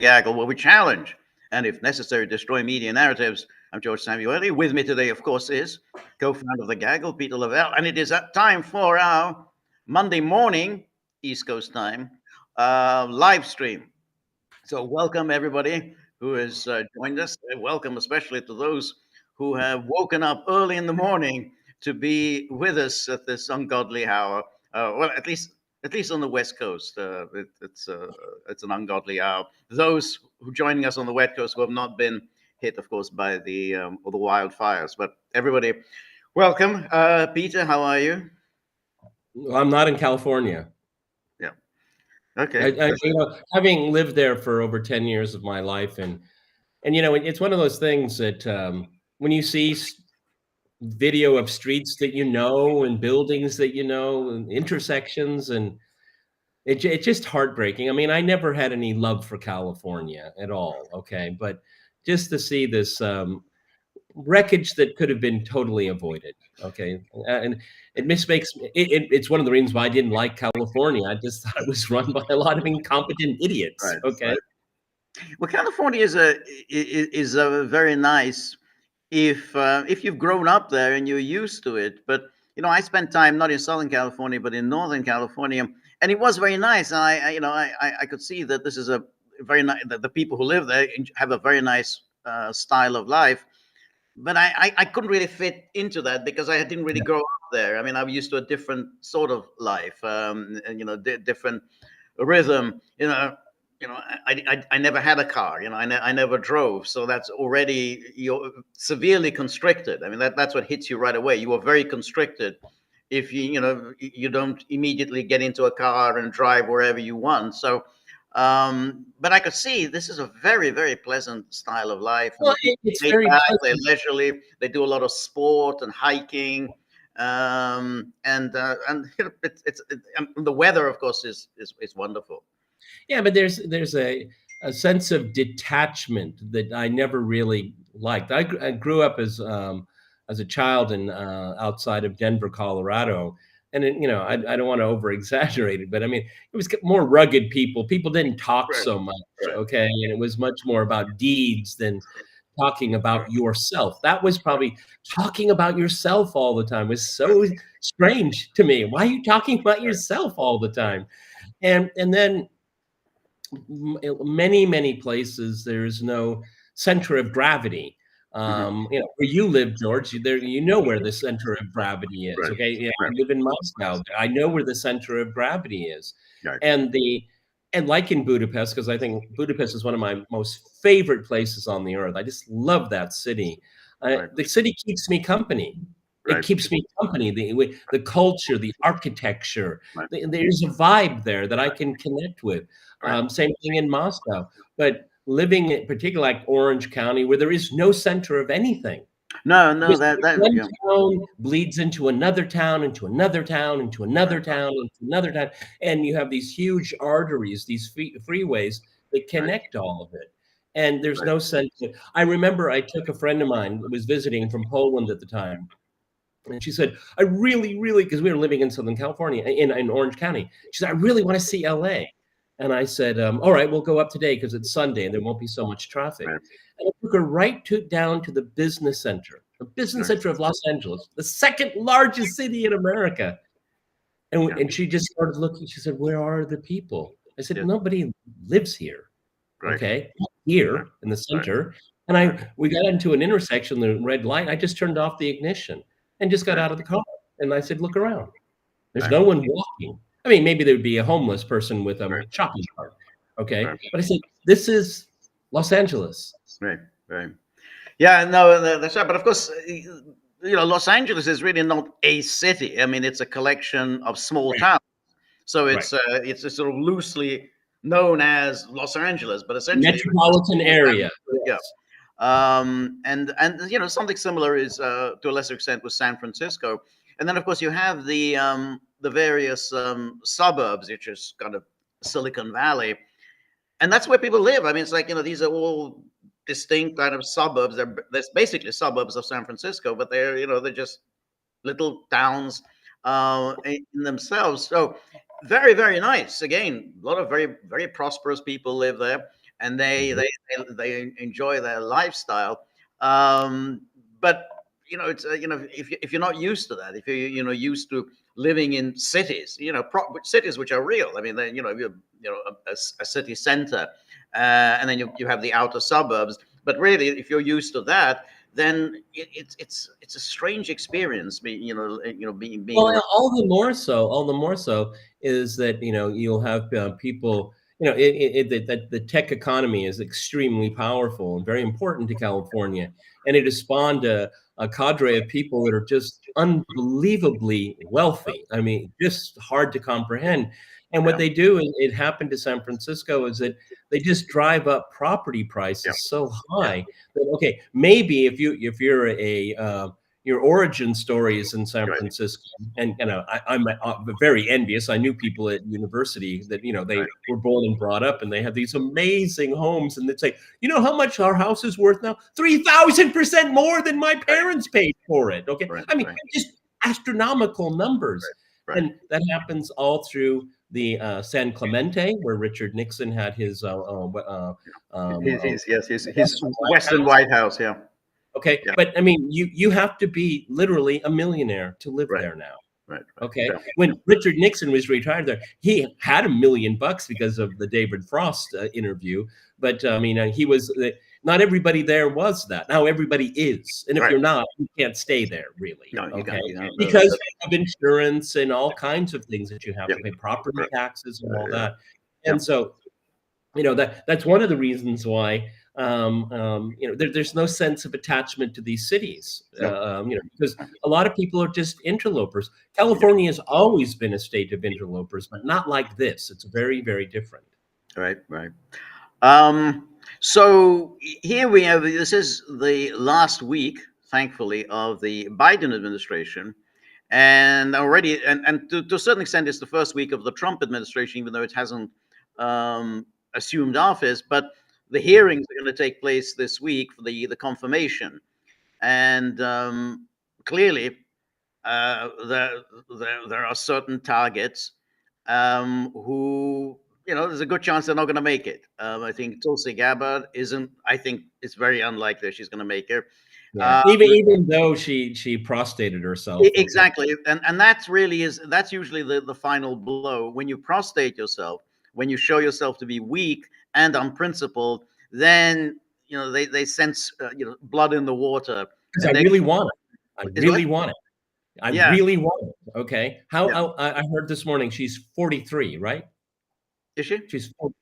Gaggle, where we challenge and, if necessary, destroy media narratives. I'm George Samueli. With me today, of course, is co-founder of the Gaggle, Peter Lavelle, and it is time for our Monday morning, East Coast time, live stream. So welcome everybody who has joined us. Welcome especially to those who have woken up early in the morning to be with us at this ungodly hour. Well, at least on the West Coast, it's an ungodly hour. Those who joining us on the West Coast who have not been hit, of course, by the or the wildfires. But everybody, welcome. Peter, how are you? I'm not in California. Yeah. Okay. Having lived there for over 10 years of my life, and it's one of those things that when you see video of streets that and buildings that and intersections, and it's just heartbreaking. I mean, I never had any love for California at all, okay? But just to see this wreckage that could have been totally avoided, okay? And it's one of the reasons why I didn't like California. I just thought it was run by a lot of incompetent idiots, Right, okay? right. Well, California is a very nice if you've grown up there and you're used to it. But I spent time not in Southern California but in Northern California, and it was very nice. And I could see that this is a very nice. The people who live there have a very nice style of life. But I couldn't really fit into that because I didn't really grow up there. I mean, I'm used to a different sort of life, and different rhythm. I never had a car. I never drove, so that's already you're severely constricted. I mean, that's what hits you right away. You are very constricted if you don't immediately get into a car and drive wherever you want. So, but I could see this is a very, very pleasant style of life. Well, it's very pleasant. They're leisurely. They do a lot of sport and hiking. And the weather, of course, is wonderful. Yeah, but there's a sense of detachment that I never really liked. I grew up as a child in outside of Denver, Colorado, and I don't want to over exaggerate it, but I mean it was more rugged people. People didn't talk so much, okay, and it was much more about deeds than talking about yourself. That was probably talking about yourself all the time was so strange to me. Why are you talking about yourself all the time? And then many places there's no center of gravity. Where you live, George, there where the center of gravity is. Right. Okay, I live in Moscow. I know where the center of gravity is. Right. And like in Budapest, because I think Budapest is one of my most favorite places on the earth. I just love that city. The city keeps me company. It keeps me company. The culture, the architecture. There's a vibe there that I can connect with. Same thing in Moscow. But living in particular like Orange County, where there is no center of anything. No, one town bleeds into another town, into another town, into another town, into another town, and you have these huge arteries, these freeways that connect all of it. And there's no sense. I remember I took a friend of mine who was visiting from Poland at the time, and she said, I really, because we were living in Southern California, in Orange County. She said, I really want to see LA. And I said, all right, we'll go up today because it's Sunday and there won't be so much traffic. And I took her down to the business center of Los Angeles, the second largest city in America. And she just started looking. She said, where are the people? I said, nobody lives here. Okay, here in the center. And we got into an intersection, the red light. I just turned off the ignition and just got out of the car. And I said, look around. There's no one walking. I mean, maybe there would be a homeless person with a shopping cart, okay? But I said, this is Los Angeles. Right. Yeah, no, that's right. But of course, Los Angeles is really not a city. I mean, it's a collection of small towns. So it's sort of loosely known as Los Angeles, but essentially metropolitan area. Yeah. And something similar is to a lesser extent with San Francisco. And then of course you have the various suburbs, which is kind of Silicon Valley, and that's where people live. I mean, it's like these are all distinct kind of suburbs. They're basically suburbs of San Francisco, but they're just little towns in themselves. So very, very nice. Again, a lot of very, very prosperous people live there, and they enjoy their lifestyle. Um, but it's if you're not used to that, if you're used to living in cities, cities which are real. I mean, you're a city center, and then you have the outer suburbs. But really, if you're used to that, then it's a strange experience. Being Well, all the more so is that you'll have people. The tech economy is extremely powerful and very important to California, and it has spawned a cadre of people that are just unbelievably wealthy. I mean, just hard to comprehend. And what yeah, they do, and it happened to San Francisco, is that they just drive up property yeah, prices so yeah, high that, okay, maybe if you're your origin story is in San right, Francisco, and I'm very envious. I knew people at university that right, they were born and brought up, and they have these amazing homes, and they'd say, how how much our house is worth now? 3,000% more than my right, parents paid for it. Okay, right, I mean, right, just astronomical numbers, right. and that happens all through the San Clemente, where Richard Nixon had his He's Western White Western House. White House. Yeah, Okay, yeah, but I mean, you have to be literally a millionaire to live right, there now. right, right. Okay, Yeah, when Richard Nixon was retired there, he had $1 million because of the David Frost interview. But I mean, he was not everybody there was that. Now everybody is, and if right. you're not, you can't stay there really. No, you Okay, can't. You know, because of insurance and all kinds of things that you have yeah, to pay, property right, taxes and all yeah, that. yeah, And so that's one of the reasons why there's no sense of attachment to these cities, yeah, because a lot of people are just interlopers. yeah. California has always been a state of interlopers, but not like this. It's very, very different. Right, right. Um, so here we have, this is the last week, thankfully, of the Biden administration. And already, and to a certain extent, it's the first week of the Trump administration, even though it hasn't assumed office. But the hearings are going to take place this week for the confirmation. And clearly, there are certain targets who, there's a good chance they're not going to make it. I think Tulsi Gabbard isn't. I think it's very unlikely she's going to make it. Yeah, Um, even though she prostrated herself. Okay, exactly, and that's usually the final blow when you prostrate yourself, when you show yourself to be weak and unprincipled. Then they sense blood in the water, because I and they really want it. I is what? really want it. I Yeah, really want it. Okay, yeah. I heard this morning she's 43, right? Is she? She's 40,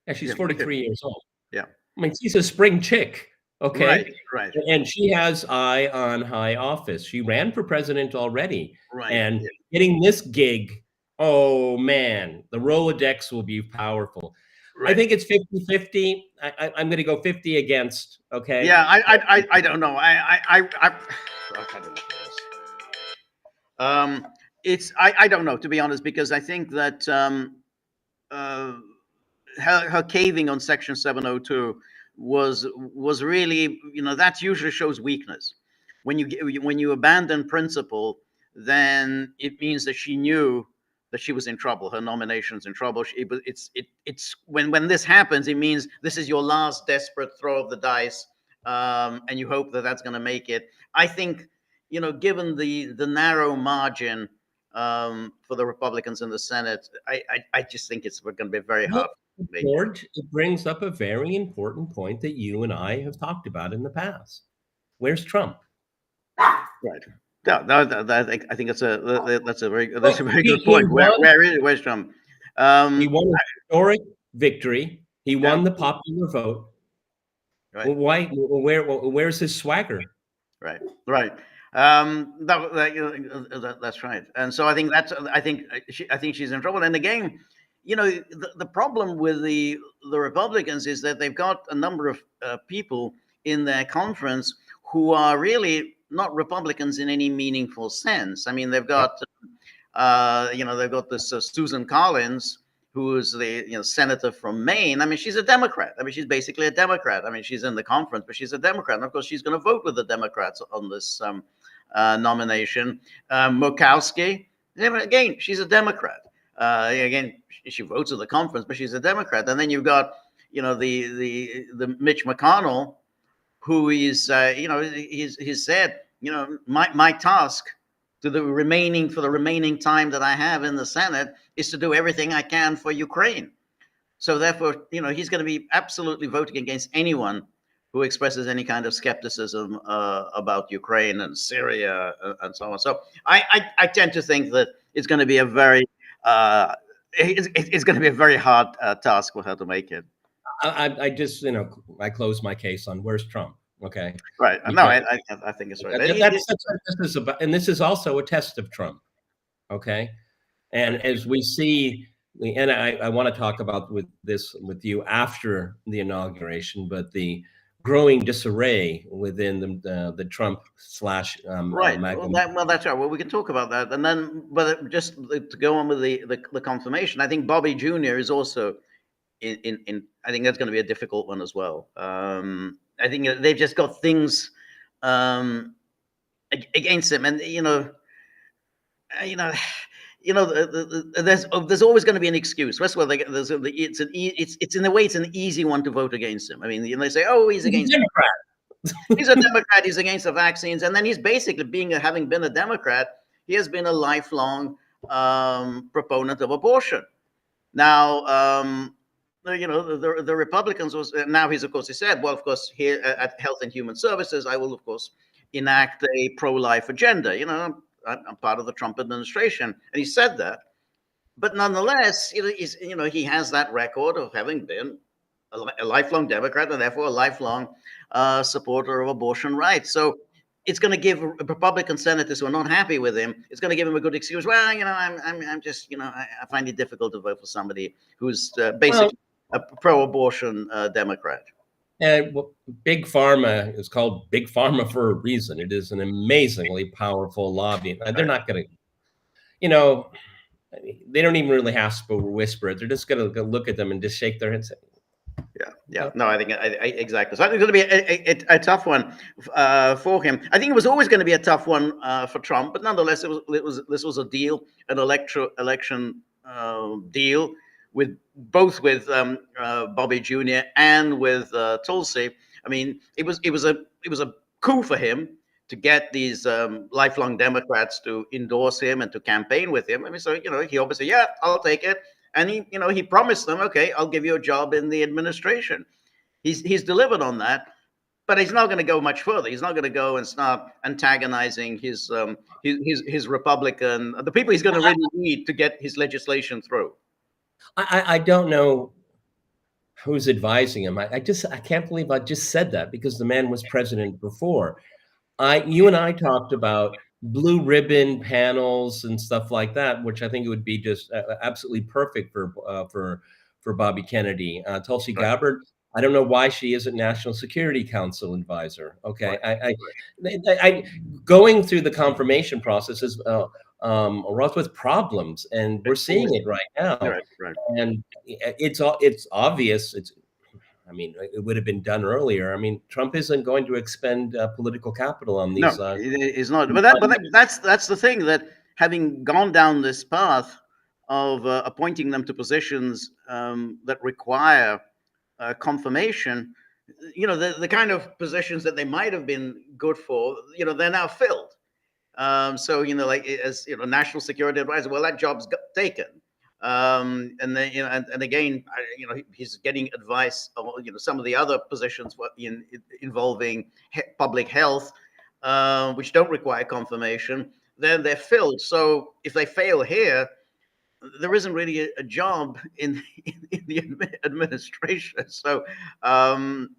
yeah, she's Yeah. Okay. 43 years old. Yeah. I mean, she's a spring chick, Right. okay? Right. And she has eye on high office. She ran for president already. Right. And Yeah. getting this gig, oh man, the Rolodex will be powerful. I Right. think it's 50-50. I'm going to go 50 against, okay? Yeah. I don't know. I don't know. I don't know, to be honest, because I think that uh, her caving on Section 702 was really, that usually shows weakness. When you abandon principle, then it means that she knew that she was in trouble. Her nomination's in trouble. It's when this happens, it means this is your last desperate throw of the dice, and you hope that that's going to make it. I think, given the narrow margin for the Republicans in the Senate, I just think it's going to be very Well, hard to make it. George, it brings up a very important point that you and I have talked about in the past. Where's Trump? Right. Yeah, I think that's a Well, very good he point. won. Where's Trump? He Um, won a historic victory. He yeah, won the popular vote. right, Well, where's his swagger? right, right. That's right. And so I think she's in trouble. And again, the problem with the Republicans is that they've got a number of people in their conference who are really not Republicans in any meaningful sense. I mean, they've got they've got this Susan Collins, who is the senator from Maine. I mean, she's a Democrat. I mean, she's basically a Democrat. I mean, she's in the conference, but she's a Democrat, and of course, she's going to vote with the Democrats on this nomination. Murkowski, again, she's a Democrat. Again, she votes at the conference, but she's a Democrat. And then you've got the Mitch McConnell, who is he's said, my task for the remaining time that I have in the Senate is to do everything I can for Ukraine. So therefore, he's going to be absolutely voting against anyone who expresses any kind of skepticism about Ukraine and Syria and so on. So I tend to think that it's going to be a very it's going to be a very hard task for her to make it. I just, I close my case on where's Trump. Okay. Right. No, I think it's right. That's what this is about. And this is also a test of Trump. Okay. And as we see, and I want to talk about with you after the inauguration, but the growing disarray within the Trump slash right. Well, that's right. Well, we can talk about that, and then, but just to go on with the confirmation, I think Bobby Jr. is also in I think that's going to be a difficult one as well. I think they've just got things against him, and there's always going to be an excuse. That's why it's in a way it's an easy one to vote against him. I mean, they say, oh, he's against Democrat. He's a Democrat. He's against the vaccines, and then he's basically having been a Democrat, he has been a lifelong proponent of abortion. Now, the Republicans now he said, well, of course, here at Health and Human Services, I will of course enact a pro-life agenda. I'm part of the Trump administration, and he said that. But nonetheless, he has that record of having been a lifelong Democrat and therefore a lifelong supporter of abortion rights. So it's going to give Republican senators who are not happy with him, it's going to give him a good excuse. Well, I'm just, I find it difficult to vote for somebody who's basically a pro-abortion Democrat. And Big Pharma is called Big Pharma for a reason. It is an amazingly powerful lobby. They're not going to, they don't even really have to whisper it. They're just going to look at them and just shake their heads. Yeah. No, I think exactly. So I think it's going to be a tough one for him. I think it was always going to be a tough one for Trump, but nonetheless, this was a deal, an election deal with Bobby Jr. and with Tulsi. I mean, it was a coup for him to get these lifelong Democrats to endorse him and to campaign with him. I mean, so he obviously, I'll take it. And he promised them, okay, I'll give you a job in the administration. He's delivered on that, but he's not going to go much further. He's not going to go and start antagonizing his Republican, the people he's going to really need to get his legislation through. I don't know who's advising him. I can't believe I just said that, because the man was president before. You and I talked about blue ribbon panels and stuff like that, which I think it would be just absolutely perfect for Bobby Kennedy. Tulsi Gabbard, I don't know why she isn't National Security Council advisor. Okay, I going through the confirmation process is wrought with problems, and we're seeing it right now. Right. And it's obvious. I mean, it would have been done earlier. I mean, Trump isn't going to expend political capital on these. No, he's not. But that's the thing, that having gone down this path of appointing them to positions that require confirmation, the kind of positions that they might have been good for, they're now filled. So like as national security advisor, well, that job's taken. And then and again, he's getting advice of some of the other positions involving public health, which don't require confirmation. Then they're filled. So if they fail here, there isn't really a job in the administration. So obviously.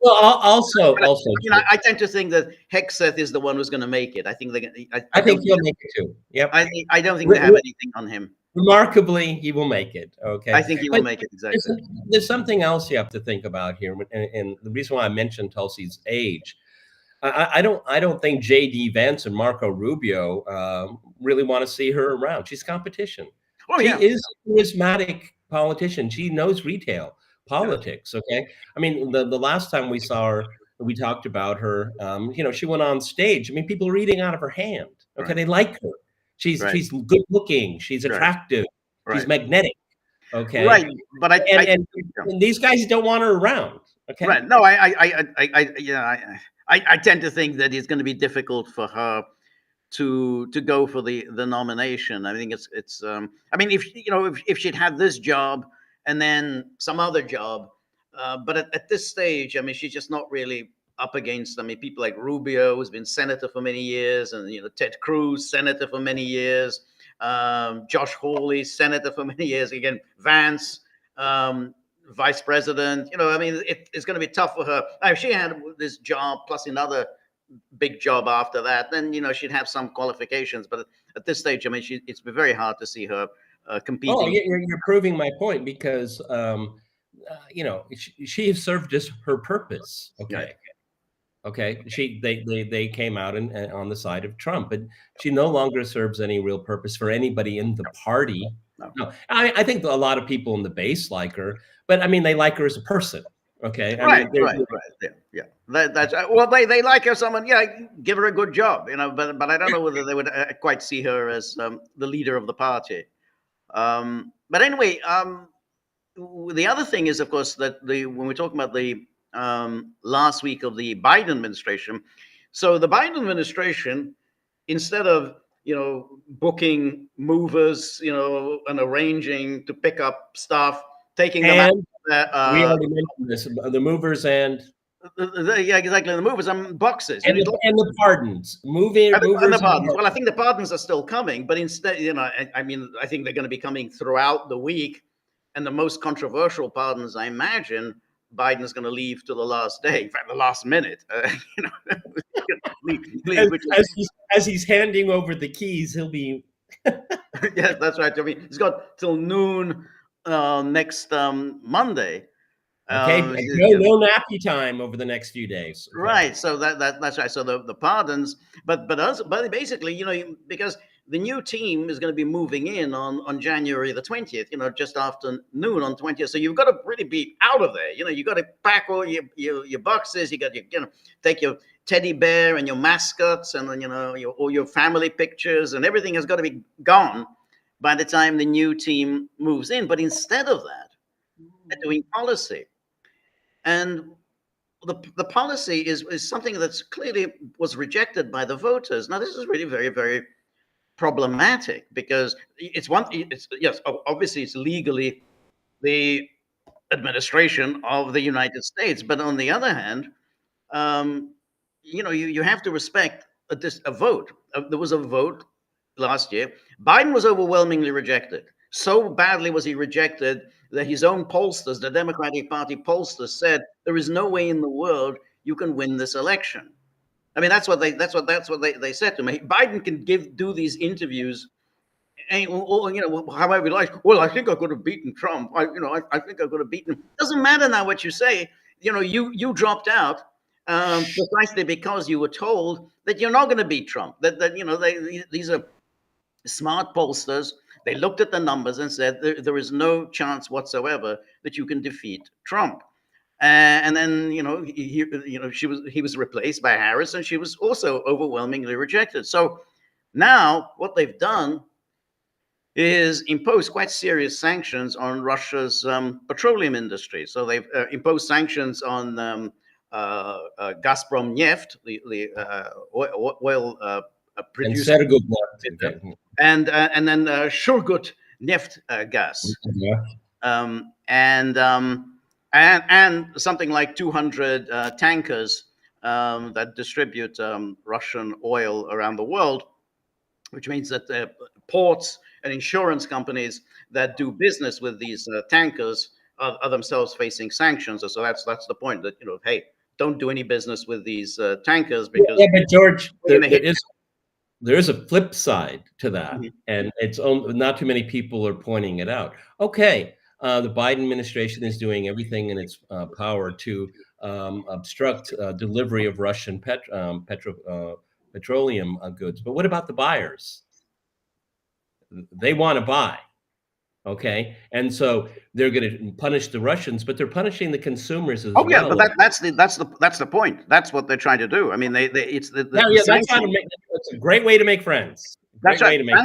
Well, also, I tend to think that Hegseth is the one who's going to make it. I think I think he'll make it too. Yep. I don't think they have anything on him. Remarkably, he will make it. Okay. I think he will make it, exactly. There's something else you have to think about here, and the reason why I mentioned Tulsi's age, I don't think J.D. Vance and Marco Rubio really want to see her around. She's competition. Oh, she is a charismatic politician. She knows retail politics. Okay. I mean, the last time we saw her, we talked about her. She went on stage. I mean, people are eating out of her hand. Okay. They like her. She's good looking. She's attractive. She's magnetic. Okay, Right, but and these guys don't want her around. Okay, right. No, yeah, I tend to think that it's going to be difficult for her to go for the nomination. I think it's I mean, if if she'd had this job and then some other job, but at this stage, I mean, she's just not really up against. I mean, people like Rubio, who's been senator for many years, and Ted Cruz, senator for many years, Josh Hawley, senator for many years. Again, Vance. Vice president, I mean, it's going to be tough for her. If she had this job plus another big job after that, then she'd have some qualifications. But at this stage, I mean, it's been very hard to see her oh, competing. you're proving my point because she has served just her purpose. Okay. Right. Okay, they came out and on the side of Trump, but she no longer serves any real purpose for anybody in the party. No, I think a lot of people in the base like her, but I mean they like her as a person. Okay, I Right, mean, right, yeah. That's well, they like her. Someone, yeah, give her a good job, But I don't know whether they would quite see her as the leader of the party. But anyway, the other thing is, of course, that when we're talking about the last week of the Biden administration, so the Biden administration, instead of booking movers, and arranging to pick up stuff, taking them out. We already mentioned this: the movers and yeah, exactly, the movers and boxes, and the pardons, movers and the pardons. And well, I think the pardons are still coming, but instead, I mean, I think they're going to be coming throughout the week. And the most controversial pardons, I imagine, Biden's going to leave to the last day, in fact, the last minute. As he's handing over the keys, he'll be. Yes, that's right. I mean, he's got till noon next Monday. Okay, no nappy time over the next few days. Okay. Right. So that's right. So the pardons, but basically, because the new team is going to be moving in on January the 20th, just after noon on 20th. So you've got to really be out of there. You got to pack all your boxes. You got to take your teddy bear and your mascots and then all your family pictures, and everything has got to be gone by the time the new team moves in. But instead of that, they're doing policy. And the policy is something that's clearly was rejected by the voters. Now, this is really very, very problematic because yes, obviously it's legally the administration of the United States, but on the other hand, you have to respect a vote. There was a vote last year. Biden was overwhelmingly rejected. So badly was he rejected that his own pollsters, the Democratic Party pollsters, said there is no way in the world you can win this election. I mean, that's what they said to me. Biden can do these interviews, however he likes. Well, I think I could have beaten Trump. I think I could have beaten him. Doesn't matter now what you say. You dropped out precisely because you were told that you're not going to beat Trump. These are smart pollsters. They looked at the numbers and said there is no chance whatsoever that you can defeat Trump. And then he was replaced by Harris, and she was also overwhelmingly rejected. So now what they've done is impose quite serious sanctions on Russia's petroleum industry. So they've imposed sanctions on Gazprom Neft, the oil producer, and then Shurgut Neft gas, and something like 200 tankers that distribute Russian oil around the world, which means that ports and insurance companies that do business with these tankers are themselves facing sanctions. So that's the point, that hey, don't do any business with these tankers because. Yeah, but George, there is a flip side to that, and it's not too many people are pointing it out. Okay, the Biden administration is doing everything in its power to obstruct delivery of Russian petroleum goods. But what about the buyers? They want to buy. Okay, and so they're going to punish the Russians, but they're punishing the consumers as well. Oh yeah, but that's the point. That's what they're trying to do. I mean, it's that's a great way to make friends. That's Great way right. to make.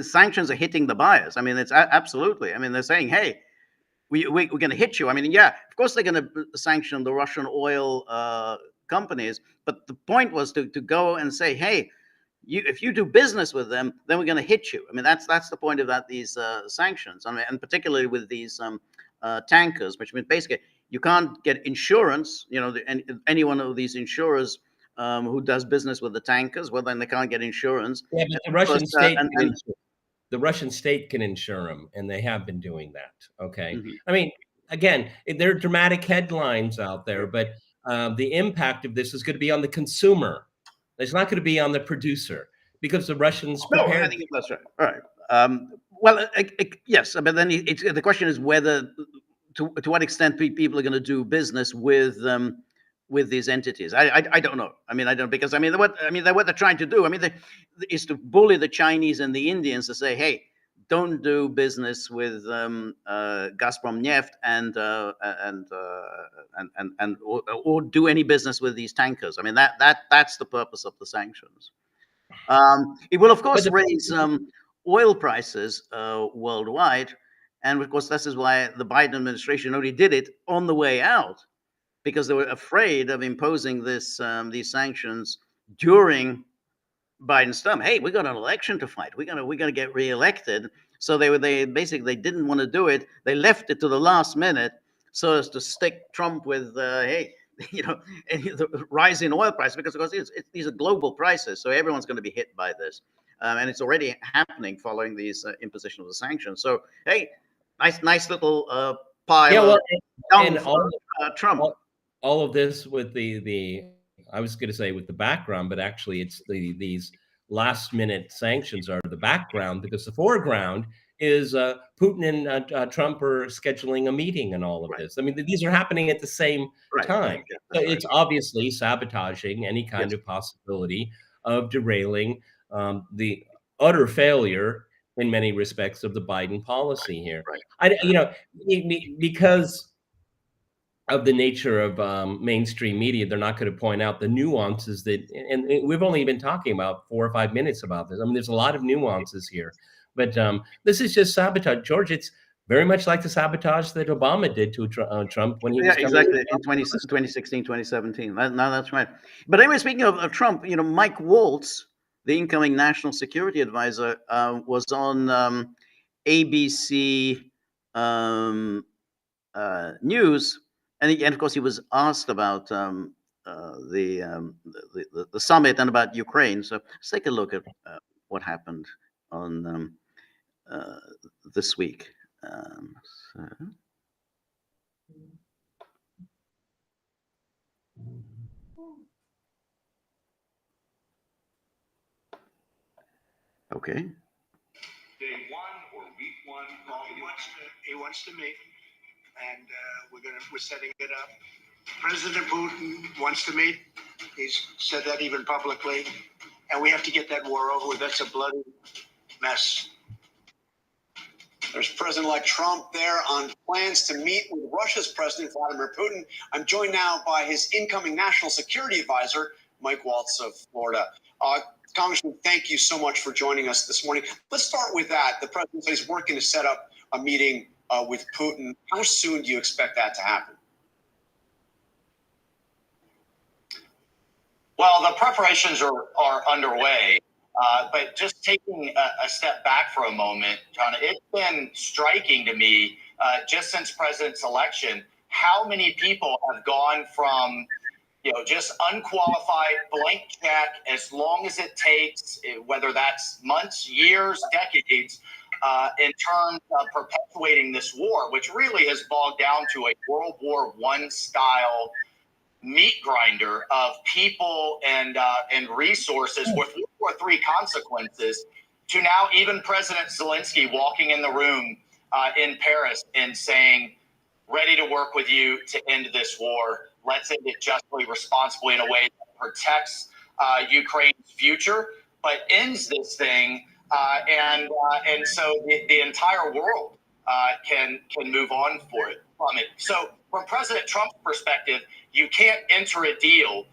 Sanctions are hitting the buyers. I mean, it's absolutely. I mean, they're saying, hey, we're going to hit you. I mean, yeah, of course they're going to sanction the Russian oil companies, but the point was to go and say, hey, if you do business with them, then we're going to hit you. I mean, that's the point of these sanctions. I mean, and particularly with these tankers, which means basically you can't get insurance. You know, any one of these insurers who does business with the tankers, well, then they can't get insurance. Yeah, but the Of course, Russian state the Russian state can insure them, and they have been doing that. Okay, mhm. I mean, again, there are dramatic headlines out there, but the impact of this is going to be on the consumer. It's not going to be on the producer because the Russians No, I prepared. think that's right. All right. Well, yes, but then the question is whether, to what extent people are going to do business with these entities. I don't know. I mean, I don't, because I mean what they're trying to do. I mean, is to bully the Chinese and the Indians to say, hey, don't do business with Gazprom Neft or do any business with these tankers. I mean, that's the purpose of the sanctions. It will, of But course, the raise oil prices worldwide. And of course, this is why the Biden administration only did it on the way out, because they were afraid of imposing these sanctions during Biden's term. Hey, we got an election to fight. We're gonna get reelected. So they basically didn't want to do it. They left it to the last minute so as to stick Trump with hey, you know, the rise in oil price, because of course these are global prices, so everyone's going to be hit by this, and it's already happening following these imposition of the sanctions. So hey, nice little pile yeah, well, of down and for Trump. all of this with the I was going to say with the background, but actually it's these last minute sanctions are the background because the foreground is Putin and Trump are scheduling a meeting and all of Right, this. I mean, these are happening at the same right, time. yeah, So that's right. it's obviously sabotaging any Yes, kind of possibility of derailing the utter failure in many respects of the Biden policy here. right, You know, because of the nature of mainstream media, they're not going to point out the nuances that, and we've only been talking about 4 or 5 minutes about this. I mean, there's a lot of nuances here, but this is just sabotage, George. It's very much like the sabotage that Obama did to Trump when he yeah, was coming into exactly. In office. 2016, 2017. No, that's right. But anyway, speaking of Trump, you know, Mike Waltz, the incoming national security advisor, was on ABC News, and of course he was asked about the summit and about Ukraine. So let's take a look at what happened on uh, this week. So, okay. Day one or week one? No, he wants to meet, and we're setting it up. President Putin wants to meet. He's said that even publicly, and we have to get that war over with. That's a bloody mess. There's President-elect Trump there on plans to meet with Russia's President Vladimir Putin. I'm joined now by his incoming national security advisor, Mike Waltz of Florida. Congressman, thank you so much for joining us this morning. Let's start with that. The president said he's working to set up a meeting with Putin. How soon do you expect that to happen? Well, the preparations are underway, but just taking a step back for a moment, John, it's been striking to me just since president's election how many people have gone from just unqualified blank check, as long as it takes, whether that's months, years, decades, in terms of perpetuating this war, which really has bogged down to a World War I style meat grinder of people and resources with World War III consequences, to now even President Zelensky walking in the room in Paris and saying, ready to work with you to end this war. Let's end it justly, responsibly, in a way that protects Ukraine's future, but ends this thing, and so the entire world can move on from it. So from President Trump's perspective, you can't enter a deal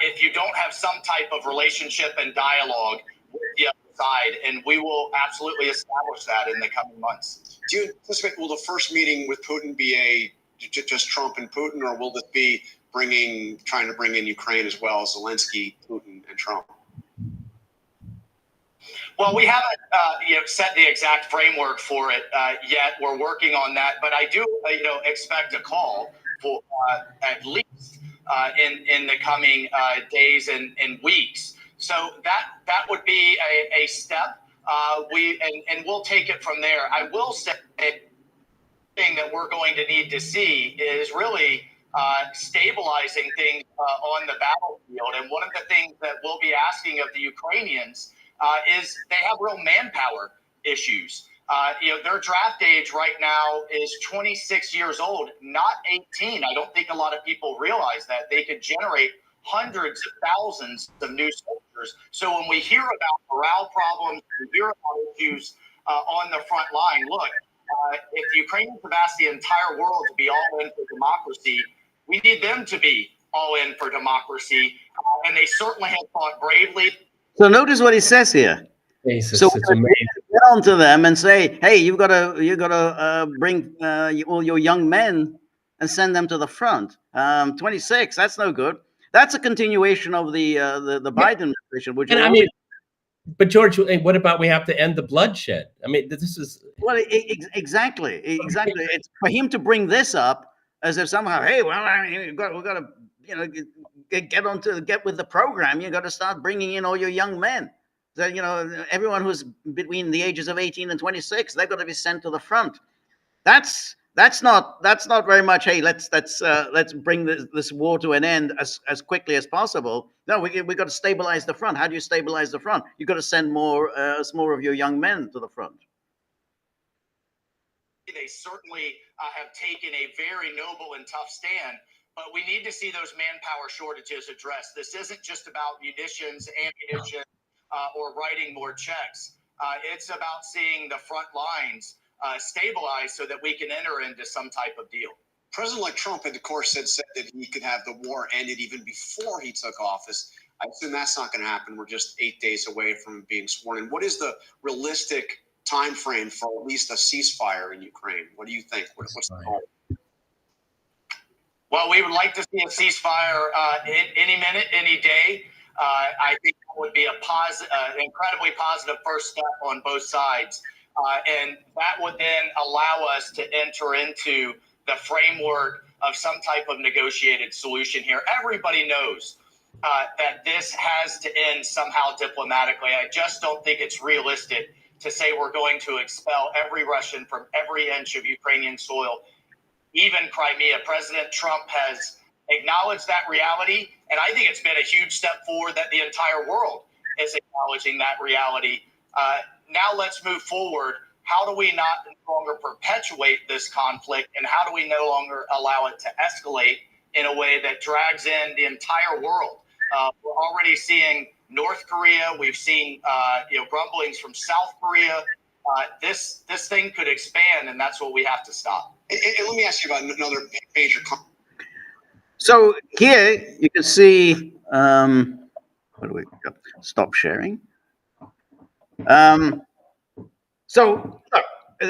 if you don't have some type of relationship and dialogue with the other side, and we will absolutely establish that in the coming months. Do you anticipate, will the first meeting with Putin be just Trump and Putin, or will this be trying to bring in Ukraine as well, Zelensky, Putin, and Trump? Well, we haven't set the exact framework for it yet. We're working on that, but I do expect a call for at least in the coming days and weeks. So that would be a step. And we'll take it from there. I will say thing that we're going to need to see is really stabilizing things on the battlefield. And one of the things that we'll be asking of the Ukrainians is they have real manpower issues. Their draft age right now is 26 years old, not 18. I don't think a lot of people realize that they could generate hundreds of thousands of new soldiers. So when we hear about morale problems, we hear about issues on the front line, look, if the Ukrainians have asked the entire world to be all in for democracy, we need them to be all in for democracy. And they certainly have fought bravely. So notice what he says here. Jesus, So it's amazing. get on to them and say, hey, you got to bring all your young men and send them to the front. 26, that's no good. That's a continuation of the Biden administration, which but George, what about we have to end the bloodshed? I mean, this is exactly. It's for him to bring this up as if somehow, hey, well, we've got to get with the program. You got to start bringing in all your young men. So, everyone who's between the ages of 18 and 26, they've got to be sent to the front. That's not very much. Hey, let's bring this war to an end as quickly as possible. No, we got to stabilize the front. How do you stabilize the front? You got to send more of your young men to the front. They certainly have taken a very noble and tough stand, but we need to see those manpower shortages addressed. This isn't just about munitions, ammunition, or writing more checks. It's about seeing the front lines stabilize so that we can enter into some type of deal. President Trump had, of course, said that he could have the war ended even before he took office. I assume that's not going to happen. We're just 8 days away from being sworn in. What is the realistic time frame for at least a ceasefire in Ukraine? What do you think? What's the goal? Well, we would like to see a ceasefire any minute, any day. I think that would be an incredibly positive first step on both sides. And that would then allow us to enter into the framework of some type of negotiated solution here. Everybody knows that this has to end somehow diplomatically. I just don't think it's realistic to say we're going to expel every Russian from every inch of Ukrainian soil, even Crimea. President Trump has acknowledged that reality, and I think it's been a huge step forward that the entire world is acknowledging that reality. Now let's move forward. How do we not no longer perpetuate this conflict, and how do we no longer allow it to escalate in a way that drags in the entire world? We're already seeing North Korea. We've seen grumblings from South Korea. This thing could expand, and that's what we have to stop. And let me ask you about another major. So here you can see. What do we stop sharing? So,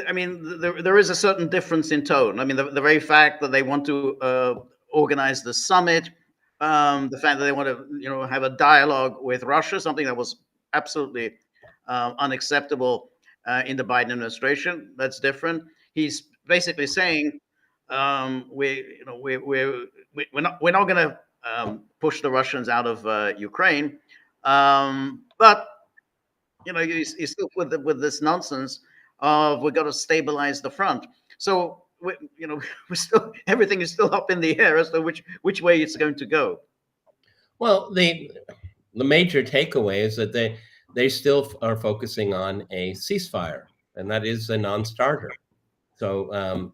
I mean, there is a certain difference in tone. I mean, the very fact that they want to organize the summit, the fact that they want to, have a dialogue with Russia, something that was absolutely unacceptable in the Biden administration. That's different. He's basically saying we're not going to push the Russians out of Ukraine, but he's still with this nonsense of we've got to stabilize the front. So we're still, everything is still up in the air as to which way it's going to go. Well, the major takeaway is that they still are focusing on a ceasefire, and that is a non-starter. So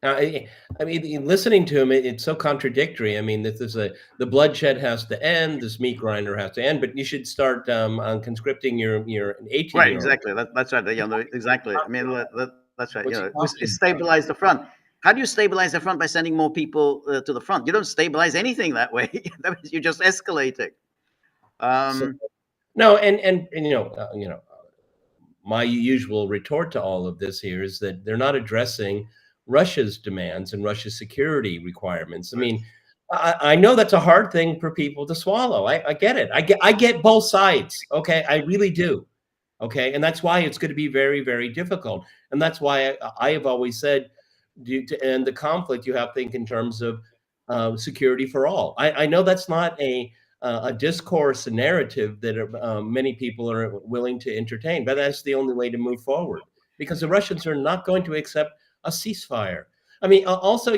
I mean, listening to him, it's so contradictory. I mean, the bloodshed has to end, this meat grinder has to end, but you should start on conscripting your 18-year-old. Right, exactly. That's right. Exactly. I mean, that's right. Stabilize the front. How do you stabilize the front? By sending more people to the front. You don't stabilize anything that way. That means you're just escalating. No, and my usual retort to all of this here is that they're not addressing Russia's demands and Russia's security requirements. I mean, I know that's a hard thing for people to swallow. I get it. I get both sides. Okay, I really do. Okay, and that's why it's going to be very, very difficult. And that's why I have always said, to end the conflict, you have to think in terms of security for all. I know that's not a discourse, a narrative that many people are willing to entertain, but that's the only way to move forward because the Russians are not going to accept a ceasefire. I mean, also,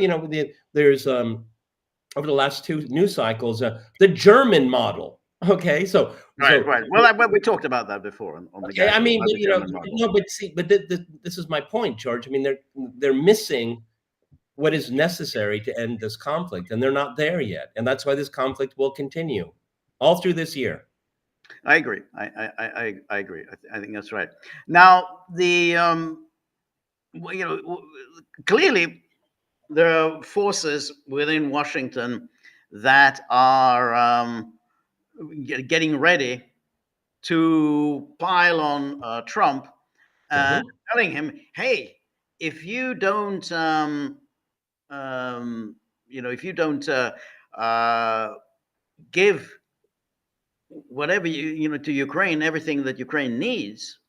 there's over the last two news cycles, the German model. Okay, so Right. Well, we talked about that before on the okay, I Gaggle, mean, about but, the German model. no, but see, but this is my point, George. I mean, they're missing what is necessary to end this conflict, and they're not there yet, and that's why this conflict will continue all through this year. I agree. I agree. I think that's right. Now, clearly there are forces within Washington that are getting ready to pile on Trump, telling him, "Hey, if you don't, if you don't give whatever to Ukraine, everything that Ukraine needs,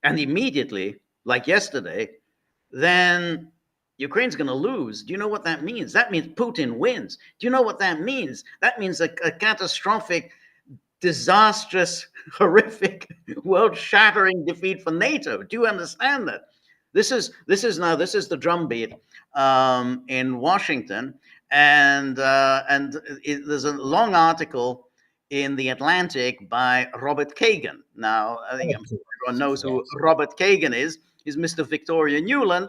and immediately, like yesterday, then Ukraine's going to lose." Do you know what that means? That means Putin wins. Do you know what that means? That means a catastrophic, disastrous, horrific, world-shattering defeat for NATO. Do you understand that? This is the drumbeat in Washington, and there's a long article in the Atlantic by Robert Kagan. Now, I think everyone knows who Robert Kagan is. He's Mr. Victoria Newland.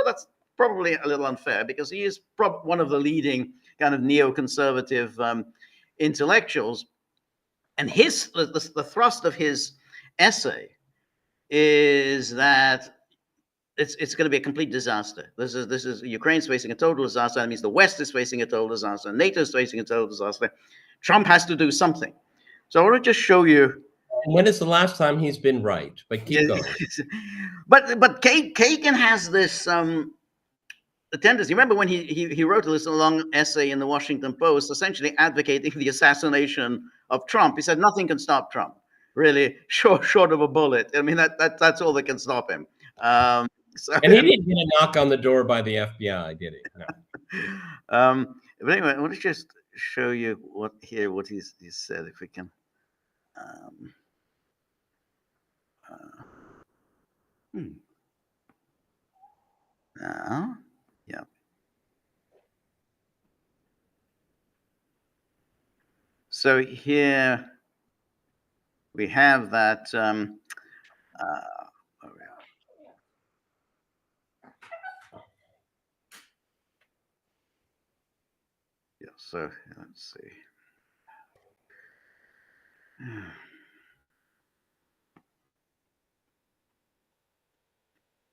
That's probably a little unfair because he is one of the leading kind of neoconservative intellectuals. And the thrust of his essay is that it's going to be a complete disaster. This is Ukraine's facing a total disaster. That means the West is facing a total disaster. NATO is facing a total disaster. Trump has to do something. So I want to just show you. When is the last time he's been right? But keep going. but Kagan has this tendency. Remember when he wrote this long essay in the Washington Post, essentially advocating the assassination of Trump. He said nothing can stop Trump, really, short of a bullet. I mean, that's all that can stop him. And he didn't get a knock on the door by the FBI, did he? No. But anyway, let me just show you what he said, if we can. Now, yeah. So here we have that. Yeah. So let's see.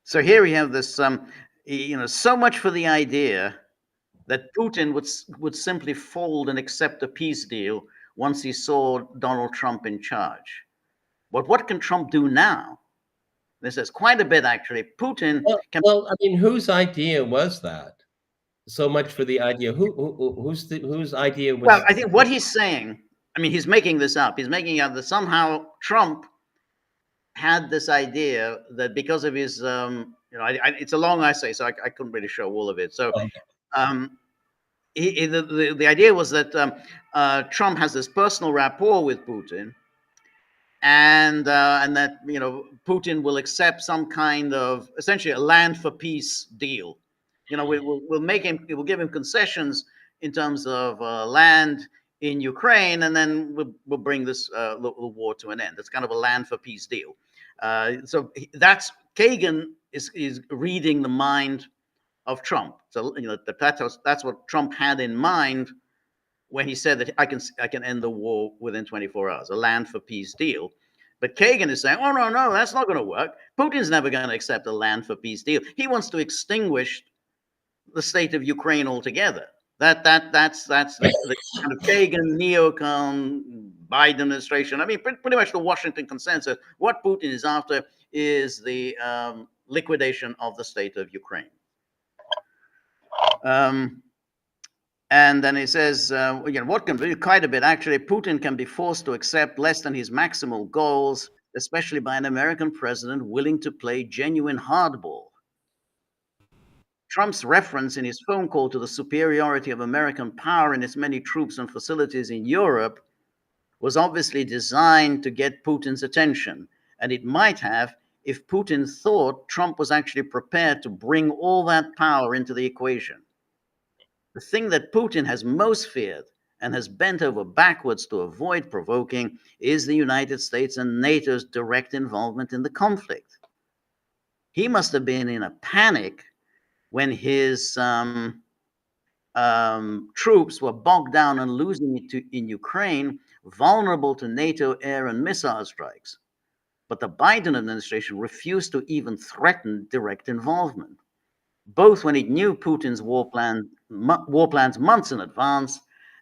So here we have this. So much for the idea that Putin would simply fold and accept a peace deal once he saw Donald Trump in charge. But what can Trump do now? This is quite a bit, actually. Putin can. Well, I mean, whose idea was that? So much for the idea. Whose idea was? Well, I think what he's saying. I mean, he's making this up. He's making up that somehow Trump had this idea that because of his, it's a long essay, so I couldn't really show all of it. So, the idea was that Trump has this personal rapport with Putin, and that Putin will accept some kind of essentially a land for peace deal. We'll give him concessions in terms of land in Ukraine, and then we'll bring this the war to an end. It's kind of a land for peace deal. So that's Kagan is reading the mind of Trump. So that's what Trump had in mind when he said that I can end the war within 24 hours, a land for peace deal. But Kagan is saying, oh no, that's not going to work. Putin's never going to accept a land for peace deal. He wants to extinguish the state of Ukraine altogether. That's the kind of Kagan neocon Biden administration. I mean, pretty much the Washington consensus. What Putin is after is the liquidation of the state of Ukraine. And then he says, what can be quite a bit, actually, Putin can be forced to accept less than his maximal goals, especially by an American president willing to play genuine hardball. Trump's reference in his phone call to the superiority of American power and its many troops and facilities in Europe was obviously designed to get Putin's attention. And it might have if Putin thought Trump was actually prepared to bring all that power into the equation. The thing that Putin has most feared and has bent over backwards to avoid provoking is the United States and NATO's direct involvement in the conflict. He must have been in a panic when his troops were bogged down and losing it in Ukraine, vulnerable to NATO air and missile strikes. But the Biden administration refused to even threaten direct involvement, both when it knew Putin's war plans months in advance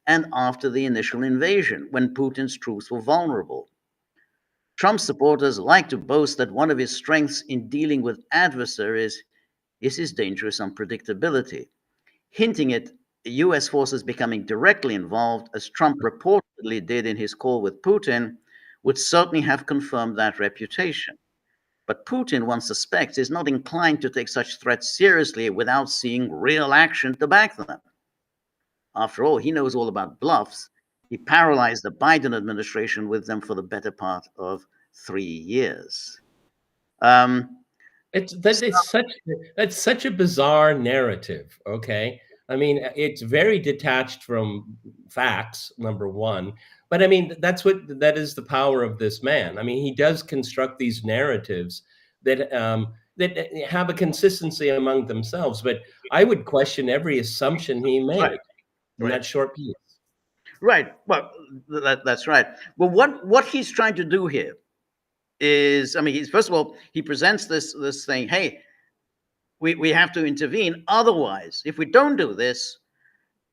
and after the initial invasion, when Putin's troops were vulnerable. Trump supporters like to boast that one of his strengths in dealing with adversaries is his dangerous unpredictability, hinting at US forces becoming directly involved, as Trump reportedly did in his call with Putin, would certainly have confirmed that reputation. But Putin, one suspects, is not inclined to take such threats seriously without seeing real action to back them. After all, he knows all about bluffs. He paralyzed the Biden administration with them for the better part of 3 years. That's such a bizarre narrative. Okay, I mean, it's very detached from facts, number one. But I mean, that is the power of this man. I mean, he does construct these narratives that have a consistency among themselves. But I would question every assumption he made in that short piece. Right. Well, that's right. Well, what he's trying to do here is, I mean, first of all, he presents this thing. Hey, we have to intervene. Otherwise, if we don't do this,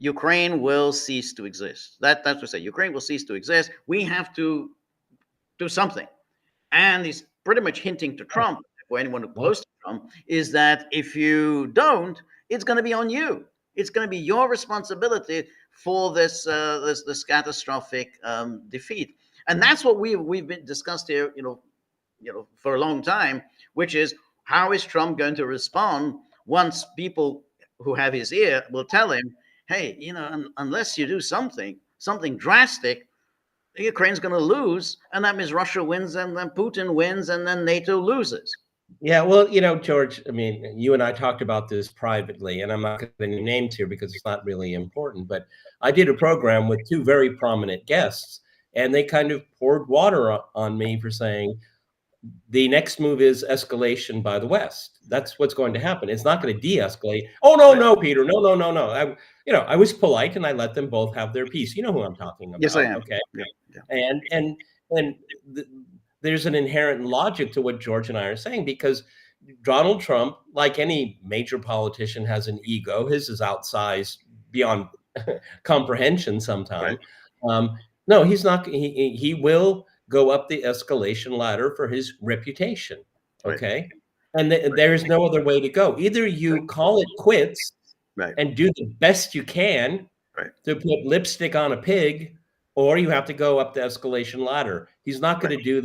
Ukraine will cease to exist. That's what I say. Ukraine will cease to exist. We have to do something. And he's pretty much hinting to Trump, or anyone who close to Trump, is that if you don't, it's going to be on you. It's going to be your responsibility for this catastrophic defeat. And that's what we've been discussed here, for a long time, which is, how is Trump going to respond once people who have his ear will tell him, hey, unless you do something drastic, Ukraine's going to lose, and that means Russia wins, and then Putin wins, and then NATO loses. Yeah, well, George, I mean, you and I talked about this privately, and I'm not going to name names here because it's not really important, but I did a program with two very prominent guests, and they kind of poured water on me for saying, the next move is escalation by the West. That's what's going to happen. It's not going to de-escalate. Oh, no, Peter. No. I was polite and I let them both have their piece. You know who I'm talking about. Yes, I am. Okay. Yeah. And there's an inherent logic to what George and I are saying, because Donald Trump, like any major politician, has an ego. His is outsized beyond comprehension sometimes. Right. No, he's not. He will go up the escalation ladder for his reputation. Okay. Right. And there is no other way to go. Either you call it quits and do the best you can to put lipstick on a pig, or you have to go up the escalation ladder. He's not going to do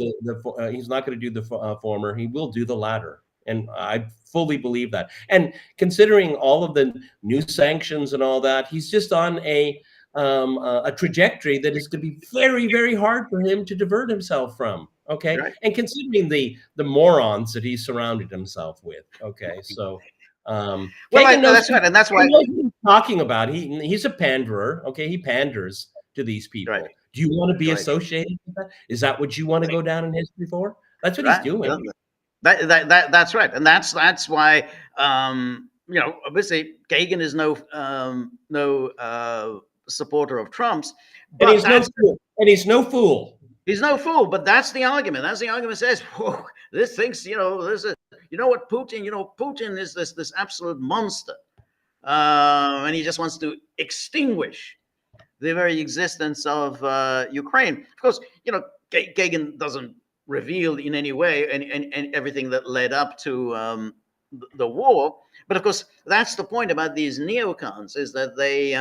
he's not going to do the former. He will do the latter. And I fully believe that. And considering all of the new sanctions and all that, he's just on a trajectory that is going to be very, very hard for him to divert himself from. Okay. Right. And considering the morons that he surrounded himself with. Okay. So, that's right. And that's why he's talking about, he's a panderer. Okay. He panders to these people. Right. Do you want to be associated with that? Is that what you want to go down in history for? That's what he's doing. That's right. And that's why, obviously Gaggle is no supporter of Trump's, but he's no fool. He's no fool, but that's the argument. That's the argument says, whoa, this thinks, what Putin is this absolute monster. And he just wants to extinguish the very existence of Ukraine. Of course, Gagin doesn't reveal in any way and everything that led up to the war. But of course, that's the point about these neocons, is that they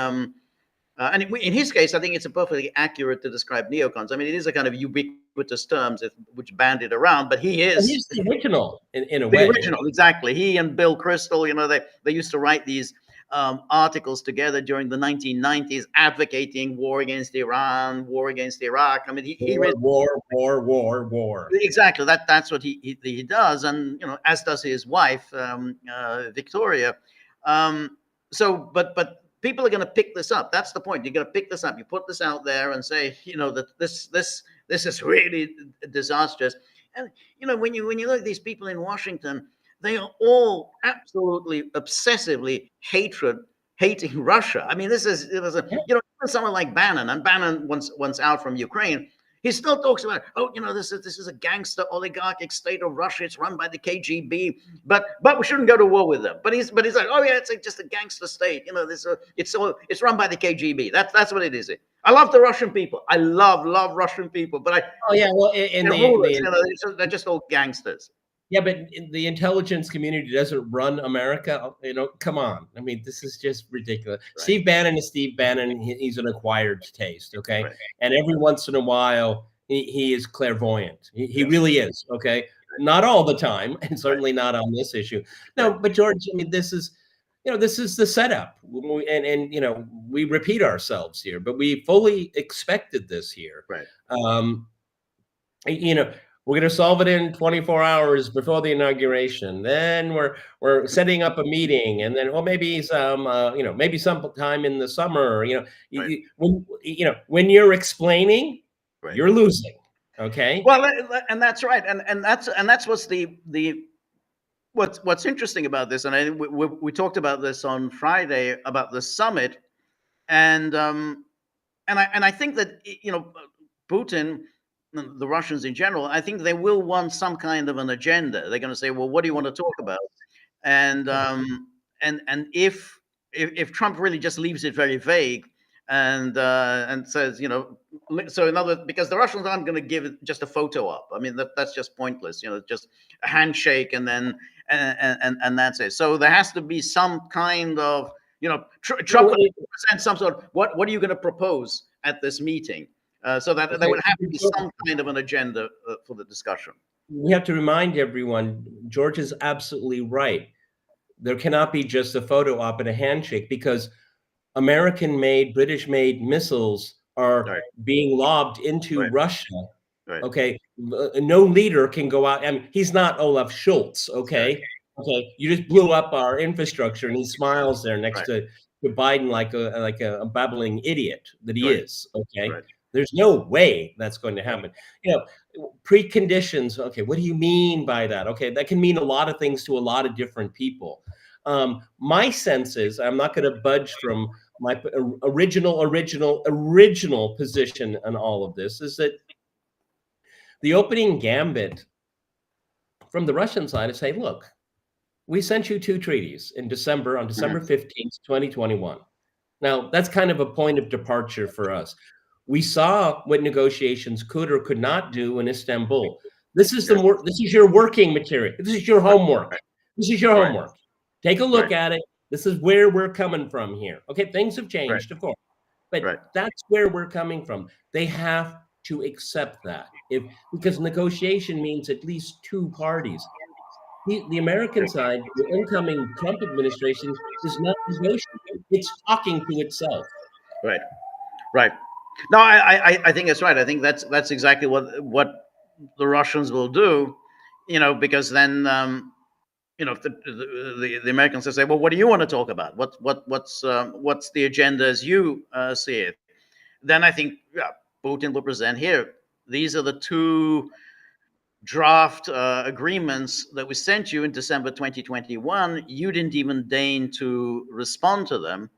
and in his case, I think it's perfectly accurate to describe neocons. I mean, it is a kind of ubiquitous term which bandied around, but he is He's the original in a the way. original, exactly. He and Bill Crystal, they used to write these articles together during the 1990s, advocating war against Iran, war against Iraq. I mean, War. Exactly. That's what he does, and as does his wife, Victoria. But people are going to pick this up. That's the point. You're going to pick this up. You put this out there and say, that this is really disastrous. And when you look at these people in Washington, they are all absolutely obsessively hating Russia. I mean, even someone like Bannon, and Bannon once out from Ukraine, he still talks about, this is a gangster oligarchic state of Russia. It's run by the KGB, but we shouldn't go to war with them. But he's like, oh yeah, it's just a gangster state. It's run by the KGB. That's what it is. I love the Russian people. I love Russian people, but they're just all gangsters. Yeah, but the intelligence community doesn't run America. Come on. I mean, this is just ridiculous. Right. Steve Bannon is Steve Bannon. He's an acquired taste, okay? Right. And every once in a while, he is clairvoyant. He really is, okay? Not all the time, and certainly not on this issue. No, but George, I mean, this is the setup. And we repeat ourselves here, but we fully expected this here. Right. We're going to solve it in 24 hours before the inauguration. Then we're setting up a meeting, and then maybe maybe sometime in the summer. When you're explaining, right, you're losing. Okay. Well, and that's right, and that's what's interesting about this. And we talked about this on Friday about the summit, and I think that Putin, the Russians in general, I think they will want some kind of an agenda. They're going to say, well, what do you want to talk about? And if Trump really just leaves it very vague and says, so in other, because the Russians aren't going to give it just a photo op. I mean, that's just pointless. Just a handshake and then and that's it. So there has to be some kind of, Trump will present some sort of what are you going to propose at this meeting? So that there would have to be some kind of an agenda for the discussion. We have to remind everyone, George is absolutely right. There cannot be just a photo op and a handshake, because American-made, British-made missiles are being lobbed into Russia. Right. Okay, no leader can go out. I mean, he's not Olaf Scholz. Okay, you just blew up our infrastructure, and he smiles there next to Biden like a babbling idiot that he is. Okay. Right. There's no way that's going to happen. Preconditions. Okay, what do you mean by that? Okay, that can mean a lot of things to a lot of different people. My sense is, I'm not going to budge from my original position on all of this, is that the opening gambit from the Russian side is say, look, we sent you 2 treaties in December, on December 15th, 2021. Now, that's kind of a point of departure for us. We saw what negotiations could or could not do in Istanbul. This is This is your working material. This is your homework. This is your homework. Take a look at it. This is where we're coming from here. Okay, things have changed, of course, but that's where we're coming from. They have to accept that, because negotiation means at least 2 parties. The American side, the incoming Trump administration, is not negotiating. It's talking to itself. Right. No, I think that's right. I think that's exactly what the Russians will do, because then if the Americans will say, well, what do you want to talk about? What's the agenda as you see it? Then I think Putin will present, here, these are the 2 draft agreements that we sent you in December 2021. You didn't even deign to respond to them.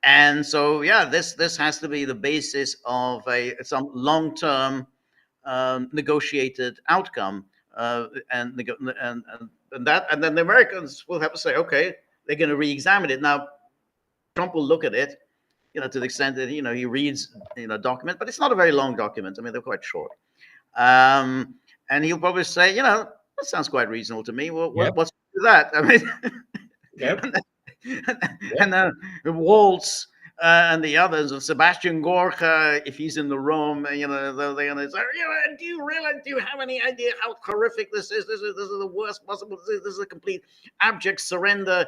And so, this has to be the basis of some long-term negotiated outcome, and then the Americans will have to say, okay, they're going to re-examine it. Now, Trump will look at it, to the extent that he reads document, but it's not a very long document. I mean, they're quite short. And he'll probably say, that sounds quite reasonable to me. Well, Yep. what's that? I mean, Yep. and then Waltz and the others, and Sebastian Gorka, if he's in the room, they're going to say, do you have any idea how horrific this is? This is the worst possible. This is a complete abject surrender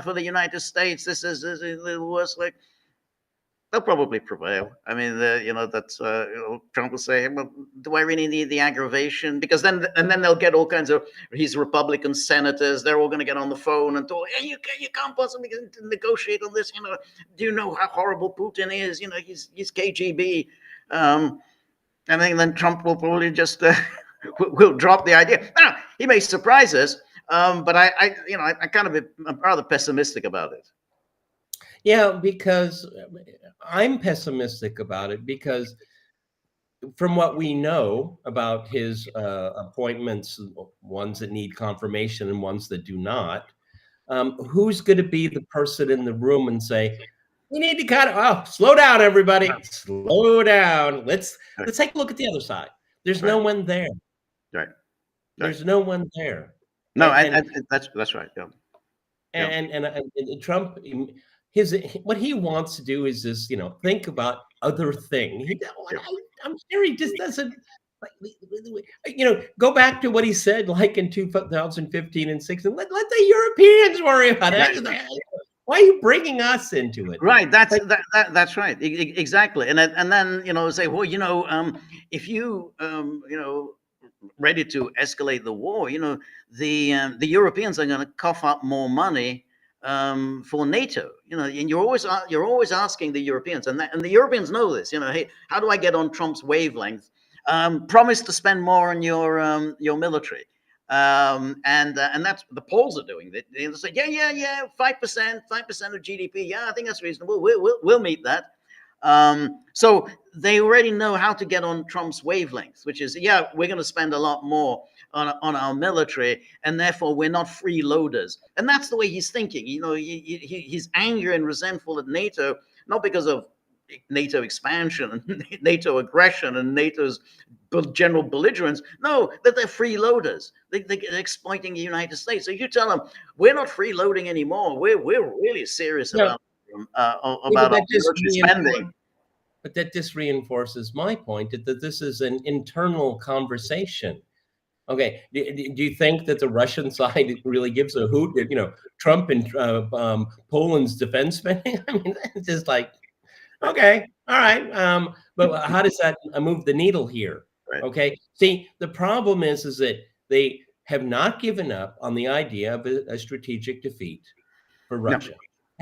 for the United States. This is the worst. Like, they'll probably prevail. I mean, that's Trump will say, "Well, do I really need the aggravation?" Because then they'll get all kinds of his Republican senators. They're all going to get on the phone and talk. Hey, you can't possibly negotiate on this. Do you know how horrible Putin is? He's KGB. And then Trump will probably just will drop the idea. Now, he may surprise us, but I kind of am rather pessimistic about it. Yeah, because I'm pessimistic about it, because from what we know about his appointments, ones that need confirmation and ones that do not, who's going to be the person in the room and say, we need to slow down, everybody, slow down. Let's take a look at the other side. There's no one there. Right. There's no one there. No, and that's right. Yeah. And Trump, what he wants to do is just think about other things. I'm sure he just doesn't go back to what he said like in 2015 and 16. Let the Europeans worry about it. Why are you bringing us into it? Right, that's right, exactly. And then say, well, if you ready to escalate the war, the Europeans are going to cough up more money for NATO, and you're always asking the Europeans, and the Europeans know this. Hey, how do I get on Trump's wavelength? Promise to spend more on your military, and that's the polls are doing. They say, yeah, 5% of GDP. Yeah, I think that's reasonable. We'll meet that. So they already know how to get on Trump's wavelength, which is, we're going to spend a lot more on our military, and therefore we're not freeloaders. And that's the way he's thinking. He's angry and resentful at NATO, not because of NATO expansion and NATO aggression and NATO's general belligerence. No, that they're freeloaders. They're exploiting the United States. So you tell them we're not freeloading anymore. We're really serious about our military spending. But that just reinforces my point that this is an internal conversation. Okay, do you think that the Russian side really gives a hoot at Trump and Poland's defense spending? I mean, it's just like, okay, all right, but how does that move the needle here? Right. Okay, see, the problem is that they have not given up on the idea of a strategic defeat for Russia. No.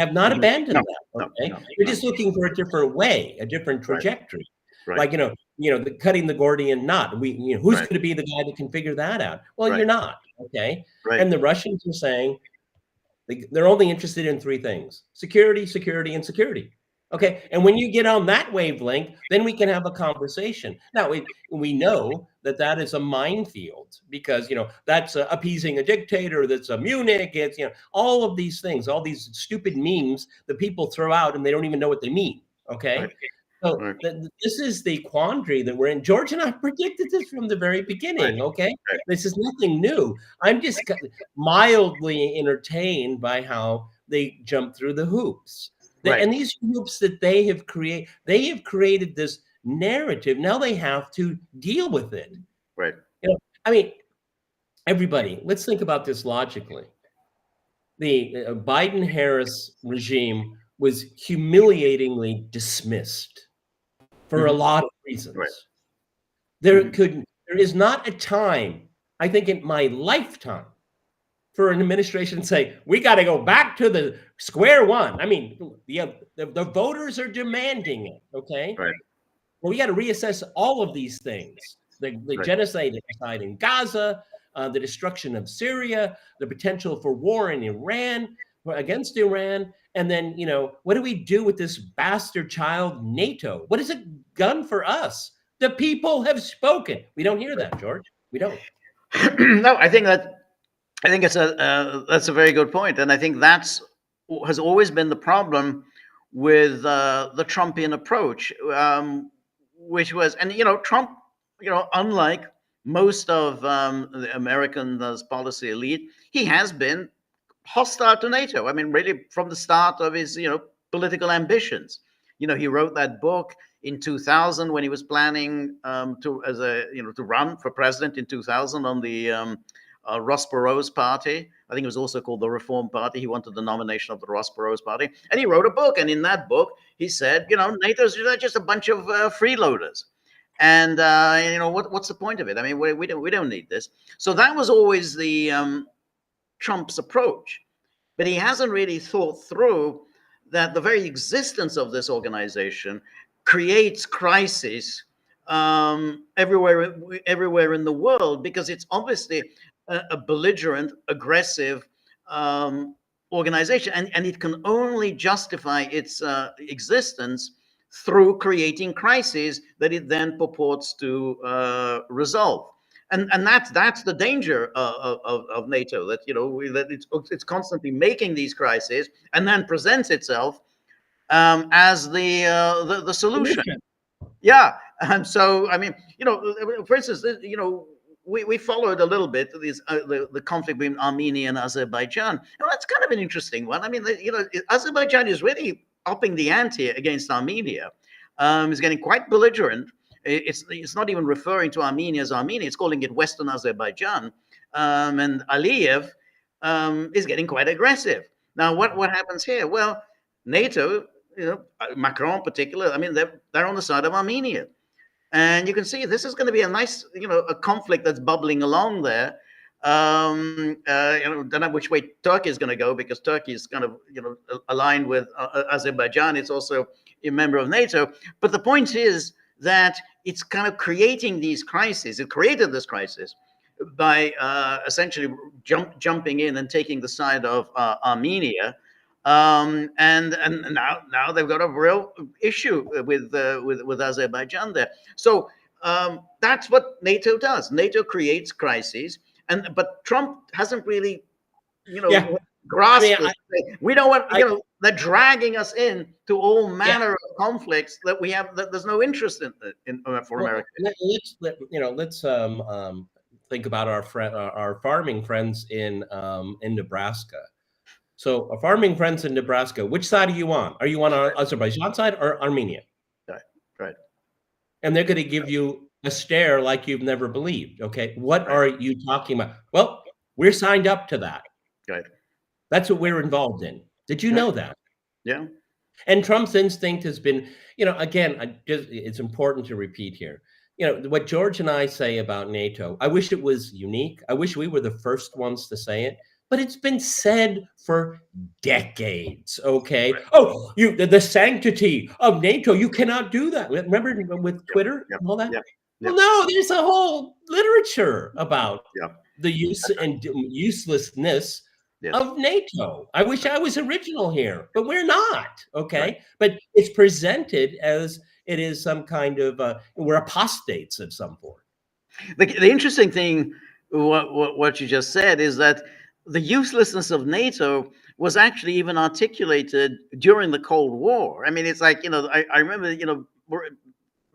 Have not abandoned that. Okay, they're just looking for a different way, a different trajectory. Right. Like the cutting the Gordian knot. Who's going to be the guy that can figure that out? Well, you're not. Okay, and the Russians are saying they're only interested in three things: security, security, and security. Okay, and when you get on that wavelength, then we can have a conversation. Now we know that is a minefield, because that's appeasing a dictator. That's a Munich. It's all of these things, all these stupid memes that people throw out and they don't even know what they mean. Okay. Right. So this is the quandary that we're in. George and I predicted this from the very beginning. Okay, this is nothing new. I'm just mildly entertained by how they jump through the hoops. And these hoops that they have created this narrative. Now they have to deal with it. Right. I mean, everybody, let's think about this logically. The Biden-Harris regime was humiliatingly dismissed for a lot of reasons. Right. There is not a time, I think, in my lifetime, for an administration to say, we got to go back to the square one. I mean, the voters are demanding it, okay? Right. Well, we got to reassess all of these things. The genocide in Gaza, the destruction of Syria, the potential for war in Iran, against Iran, and then, what do we do with this bastard child NATO? What has it done for us? The people have spoken. We don't hear that, George. We don't. No, I think that's a very good point, and I think has always been the problem with the Trumpian approach, which was, and Trump, unlike most of the American policy elite, he has been hostile to NATO. I mean, really from the start of his, political ambitions. He wrote that book in 2000 when he was planning to run for president in 2000 on the Ross Perot's party. I think it was also called the Reform Party. He wanted the nomination of the Ross Perot's party, and he wrote a book. And in that book, he said, NATO's just a bunch of freeloaders. And what's the point of it? I mean, we don't need this. So that was always the Trump's approach, but he hasn't really thought through that the very existence of this organization creates crises everywhere in the world, because it's obviously a belligerent, aggressive organization, and it can only justify its existence through creating crises that it then purports to resolve. And that's the danger of NATO, that that it's constantly making these crises and then presents itself as the solution. Yeah, and so I mean, for instance, we followed a little bit the conflict between Armenia and Azerbaijan. That's kind of an interesting one. I mean, Azerbaijan is really upping the ante against Armenia. It's getting quite belligerent. It's not even referring to Armenia as Armenia. It's calling it Western Azerbaijan. And Aliyev is getting quite aggressive. Now, what happens here? Well, NATO, Macron in particular, I mean, they're on the side of Armenia. And you can see this is going to be a nice, a conflict that's bubbling along there. Don't know which way Turkey is going to go, because Turkey is kind of, aligned with Azerbaijan. It's also a member of NATO. But the point is that it's kind of creating these crises. It created this crisis by essentially jumping in and taking the side of Armenia. And now they've got a real issue with Azerbaijan there. So that's what NATO does. NATO creates crises, but Trump hasn't really, grasped it. We don't want, they're dragging us in to all manner of conflicts that we have that there's no interest in for America. Let's think about our farming friends in Nebraska. So, our farming friends in Nebraska, which side are you on? Are you on our Azerbaijan side or Armenia? Right. And they're going to give you a stare like you've never believed. Okay, what are you talking about? Well, we're signed up to that. Right. That's what we're involved in. Did you know that? Yeah. And Trump's instinct has been, again, it's important to repeat here. What George and I say about NATO, I wish it was unique. I wish we were the first ones to say it. But it's been said for decades, okay? Right. Oh, the sanctity of NATO, you cannot do that. Remember with Twitter and all that? Yep. Well, no, there's a whole literature about the use and uselessness of NATO. I wish I was original here, but we're not, okay? Right. But it's presented as it is some kind of, we're apostates at some point. The interesting thing, what you just said, is that the uselessness of NATO was actually even articulated during the Cold War. I mean, it's like, I remember, it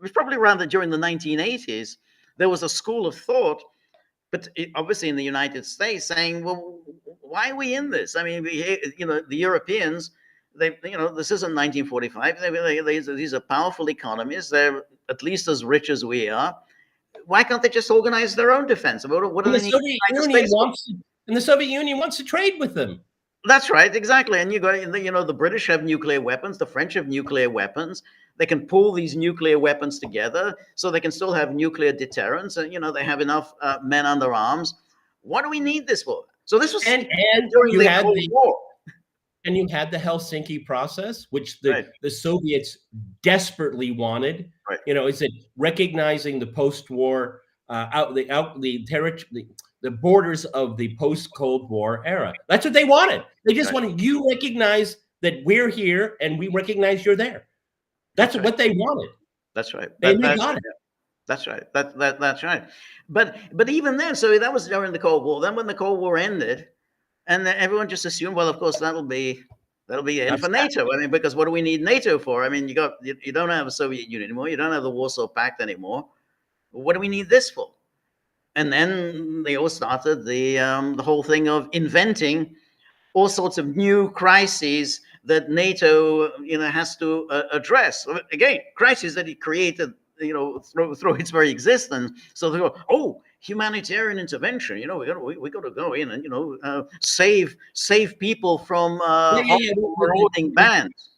was probably around during the 1980s, there was a school of thought, but obviously in the United States, saying, well, why are we in this? I mean, the Europeans, this isn't 1945. These are powerful economies. They're at least as rich as we are. Why can't they just organize their own defense? What do they need? And the Soviet Union wants to trade with them. That's right, exactly. And you got, the British have nuclear weapons, the French have nuclear weapons. They can pull these nuclear weapons together, so they can still have nuclear deterrence. And they have enough men under arms. What do we need this for? So this was during the Cold War. And you had the Helsinki process, which the Soviets desperately wanted. Right. Is it recognizing the post-war the borders of the post-Cold War era. That's what they wanted. They just wanted you recognize that we're here and we recognize you're there. That's what they wanted. That's right. They got it. That's right. That's right. But even then, so that was during the Cold War. Then when the Cold War ended, and everyone just assumed, well, of course, that'll be That'll be it. And That's for NATO, I mean, because what do we need NATO for? I mean, you don't have a Soviet Union anymore. You don't have the Warsaw Pact anymore. What do we need this for? And then they all started the whole thing of inventing all sorts of new crises that NATO, has to address. Again, crises that it created, through its very existence. So they go, oh, humanitarian intervention. We got to go in and save people from marauding bands.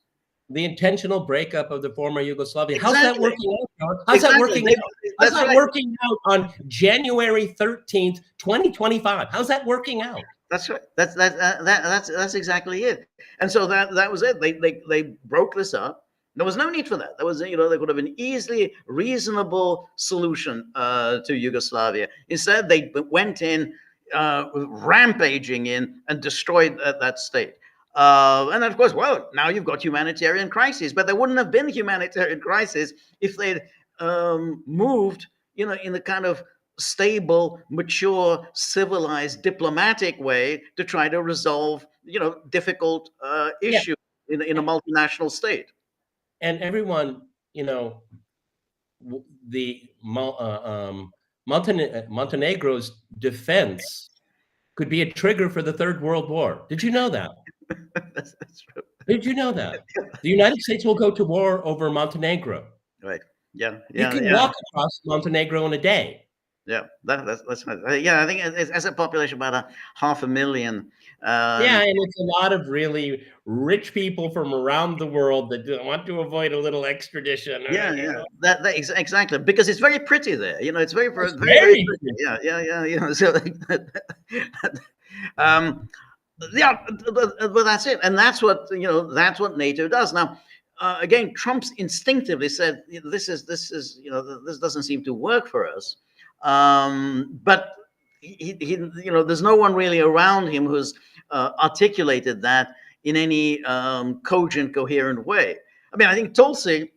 The intentional breakup of the former Yugoslavia. How's that Exactly. working out, John? How's that Exactly. working out? How's That's that right. working out on January 13th, 2025? How's that working out? That's right. That's exactly it. And so that was it. They broke this up. There was no need for that. There was, there could have been easily reasonable solution to Yugoslavia. Instead, they went in, rampaging in, and destroyed that state. And of course, well, now you've got humanitarian crises, but there wouldn't have been humanitarian crisis if they'd moved, in the kind of stable, mature, civilized, diplomatic way to try to resolve, difficult issues in a multinational state. And everyone, the Montenegro's defense could be a trigger for the Third World War. Did you know that? That's true. Did you know that? The United States will go to war over Montenegro. Right. Yeah. You can walk across Montenegro in a day. Yeah, that's right. Yeah, I think it's a population about 500,000. Yeah, and it's a lot of really rich people from around the world that want to avoid a little extradition. Yeah. Exactly, because it's very pretty there. It's very pretty. Yeah. So, but that's it, and that's what NATO does now. Again, Trump's instinctively said, this doesn't seem to work for us. But he there's no one really around him who's articulated that in any cogent, coherent way. I mean, I think Tulsi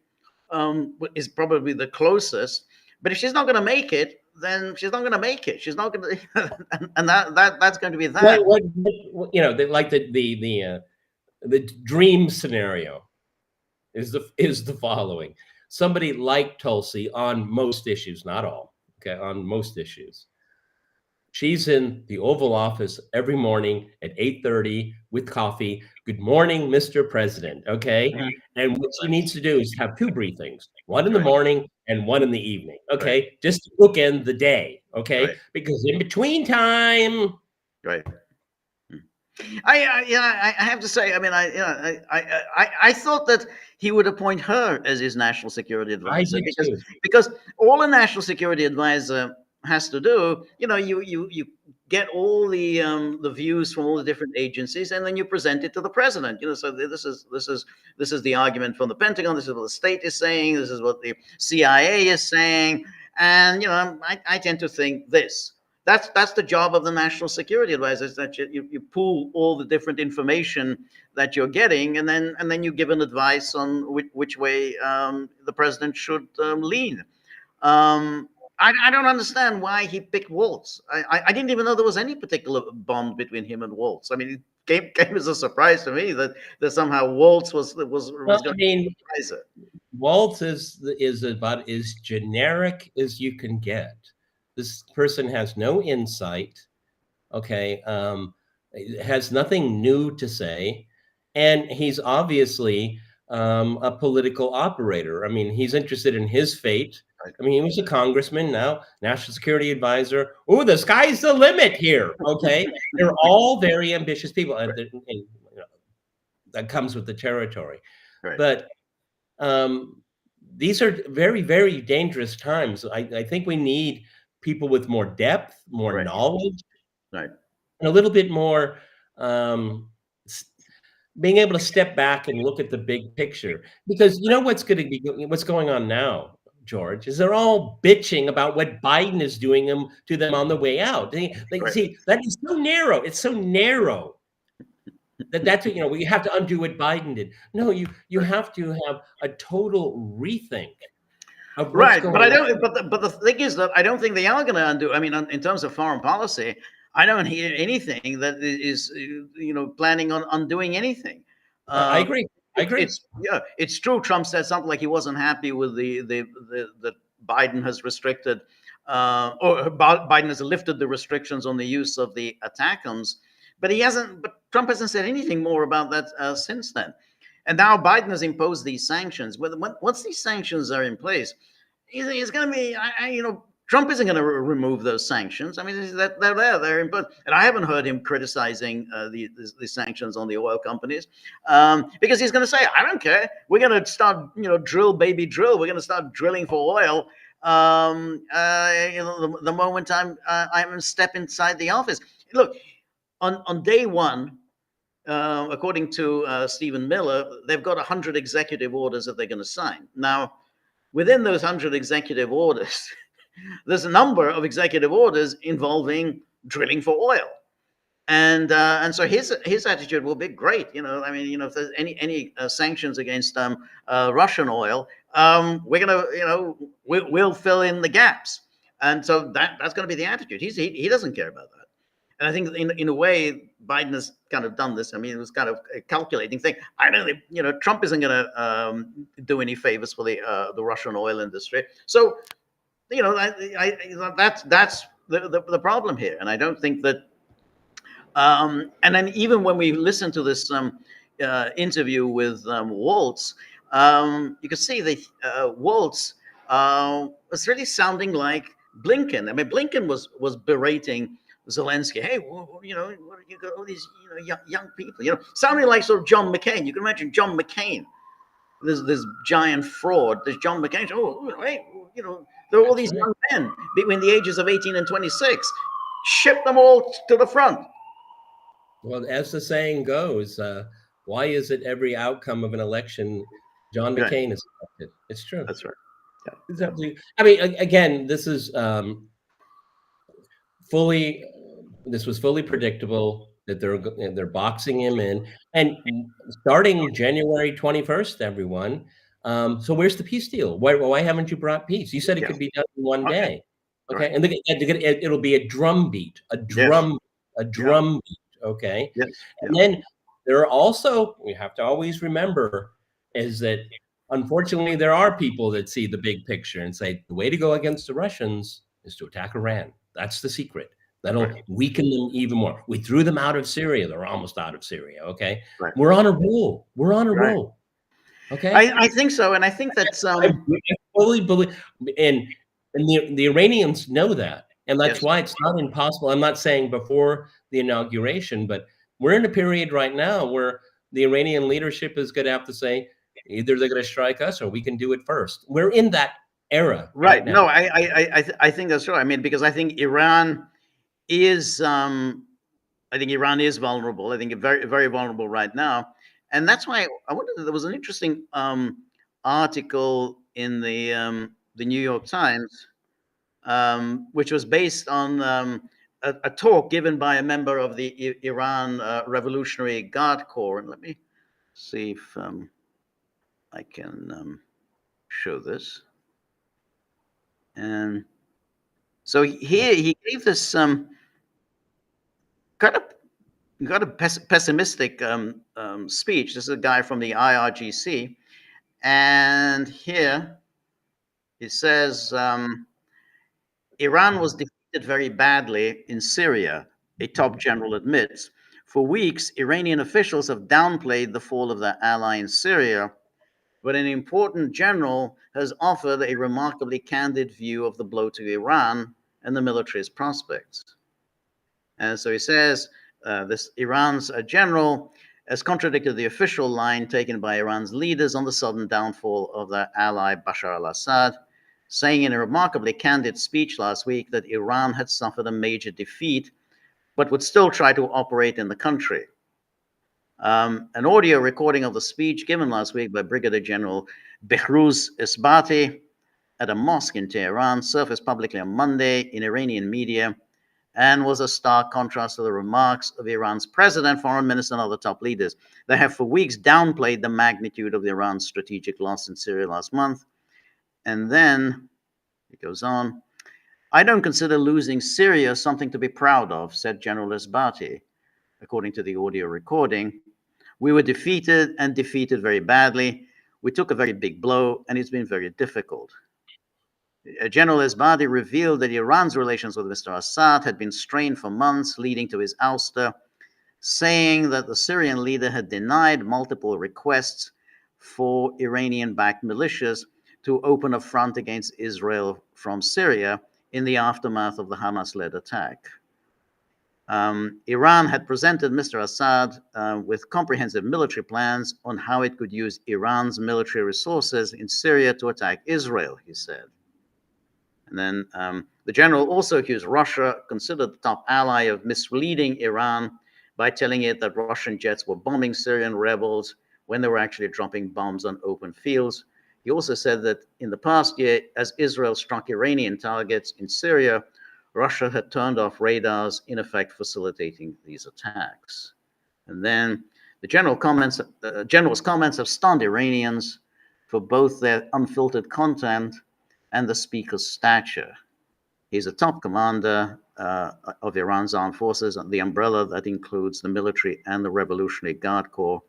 is probably the closest, but if she's not going to make it, then she's not going to make it. She's not going to, and that's going to be that. Like the dream scenario is the following: somebody like Tulsi on most issues, not all. Okay, on most issues. She's in the Oval Office every morning at 8:30 with coffee. Good morning, Mr. President. Okay. Mm-hmm. And what she needs to do is have two briefings, one in the morning and one in the evening. Okay. Right. Just to bookend the day. Okay. Right. Because in between time. Right. I have to say, I mean, I thought that he would appoint her as his national security advisor because all a national security advisor has to do, you get all the views from all the different agencies, and then you present it to the president. So this is the argument from the Pentagon. This is what the state is saying. This is what the CIA is saying, and I tend to think this. That's the job of the national security advisor, is that you pool all the different information that you're getting, and then you give an advice on which way the president should lean. I don't understand why he picked Waltz. I didn't even know there was any particular bond between him and Waltz. I mean, it came as a surprise to me that somehow Waltz was going to be the advisor. Waltz is about as generic as you can get. This person has no insight, okay, has nothing new to say, and he's obviously a political operator. I mean, he's interested in his fate. I mean, he was a congressman, now national security advisor. Oh, the sky's the limit here, okay? They're all very ambitious people, and that comes with the territory. Right. But these are very, very dangerous times. I think we need people with more depth, more knowledge, and a little bit more being able to step back and look at the big picture. Because what's going on now, George, is they're all bitching about what Biden is doing to them on the way out. They see that is so narrow. It's so narrow that's we have to undo what Biden did. No, you have to have a total rethink. Right, but I don't. But the thing is that I don't think they are going to undo. I mean, in terms of foreign policy, I don't hear anything that is planning on undoing anything. I agree. I agree. It's true. Trump said something like he wasn't happy with that Biden has restricted, Biden has lifted the restrictions on the use of the ATACMS, but he hasn't. But Trump hasn't said anything more about that since then. And now Biden has imposed these sanctions. Once these sanctions are in place, he's going to be, Trump isn't going to remove those sanctions. I mean, they're there, they're in, and I haven't heard him criticizing the sanctions on the oil companies, because he's going to say, I don't care. We're going to start, drill, baby, drill. We're going to start drilling for oil. The moment I'm step inside the office. Look, on day one, according to Stephen Miller, they've got 100 executive orders that they're going to sign. Now, within those 100 executive orders, there's a number of executive orders involving drilling for oil, and so his attitude will be great. I mean, if there's any sanctions against Russian oil, we're gonna, we'll fill in the gaps, and so that's going to be the attitude. He doesn't care about that. And I think in a way, Biden has kind of done this. I mean, it was kind of a calculating thing. I don't think, Trump isn't going to do any favors for the Russian oil industry. So, that's the problem here. And I don't think that. And then even when we listen to this interview with Waltz, you can see that Waltz was really sounding like Blinken. I mean, Blinken was berating Zelensky. Hey, what you got all these young people, sounding like sort of John McCain. You can imagine John McCain, this giant fraud. This John McCain. Hey, there are all these young men between the ages of 18 and 26. Ship them all to the front. Well, as the saying goes, why is it every outcome of an election John McCain is elected? It's true. That's right. Yeah. It's absolutely. I mean, again, this is this was fully predictable that they're boxing him in, and starting January 21st, everyone. So where's the peace deal? Why haven't you brought peace? You said it could be done in one day. Okay, right. And it'll be a drum beat, a drum beat. Okay, and then there are also, we have to always remember, is that unfortunately there are people that see the big picture and say the way to go against the Russians is to attack Iran. That's the secret. That'll weaken them even more. We threw them out of Syria. They're almost out of Syria. Okay. Right. We're on a roll. We're on a roll. Okay. I think so. And I think that's I fully believe, and the Iranians know that. And that's why it's not impossible. I'm not saying before the inauguration, but we're in a period right now where the Iranian leadership is going to have to say, either they're going to strike us or we can do it first. We're in that era. Right. No, I think that's right. I mean, because I think Iran is vulnerable. I think it's very, very vulnerable right now. And that's why I wondered, there was an interesting article in the New York Times, which was based on a talk given by a member of the Iran Revolutionary Guard Corps. And let me see if I can show this. And so here he gave this got a pessimistic speech. This is a guy from the IRGC, and here he says Iran was defeated very badly in Syria, a top general admits. For weeks, Iranian officials have downplayed the fall of their ally in Syria, but an important general has offered a remarkably candid view of the blow to Iran and the military's prospects. And so he says, this Iran's general has contradicted the official line taken by Iran's leaders on the sudden downfall of their ally Bashar al-Assad, saying in a remarkably candid speech last week that Iran had suffered a major defeat, but would still try to operate in the country. An audio recording of the speech given last week by Brigadier General Behrouz Esbati at a mosque in Tehran surfaced publicly on Monday in Iranian media and was a stark contrast to the remarks of Iran's president, foreign minister, and other top leaders. They have for weeks downplayed the magnitude of Iran's strategic loss in Syria last month. And then it goes on, I don't consider losing Syria something to be proud of, said General Esbati, according to the audio recording. We were defeated and defeated very badly. We took a very big blow, and it's been very difficult. General Esbadi revealed that Iran's relations with Mr. Assad had been strained for months, leading to his ouster, saying that the Syrian leader had denied multiple requests for Iranian-backed militias to open a front against Israel from Syria in the aftermath of the Hamas-led attack. Iran had presented Mr. Assad with comprehensive military plans on how it could use Iran's military resources in Syria to attack Israel, he said. And then the general also accused Russia, considered the top ally, of misleading Iran by telling it that Russian jets were bombing Syrian rebels when they were actually dropping bombs on open fields. He also said that in the past year, as Israel struck Iranian targets in Syria, Russia had turned off radars, in effect facilitating these attacks. And then the general's comments have stunned Iranians for both their unfiltered content and the speaker's stature. He's a top commander of Iran's armed forces, the umbrella that includes the military and the Revolutionary Guard Corps.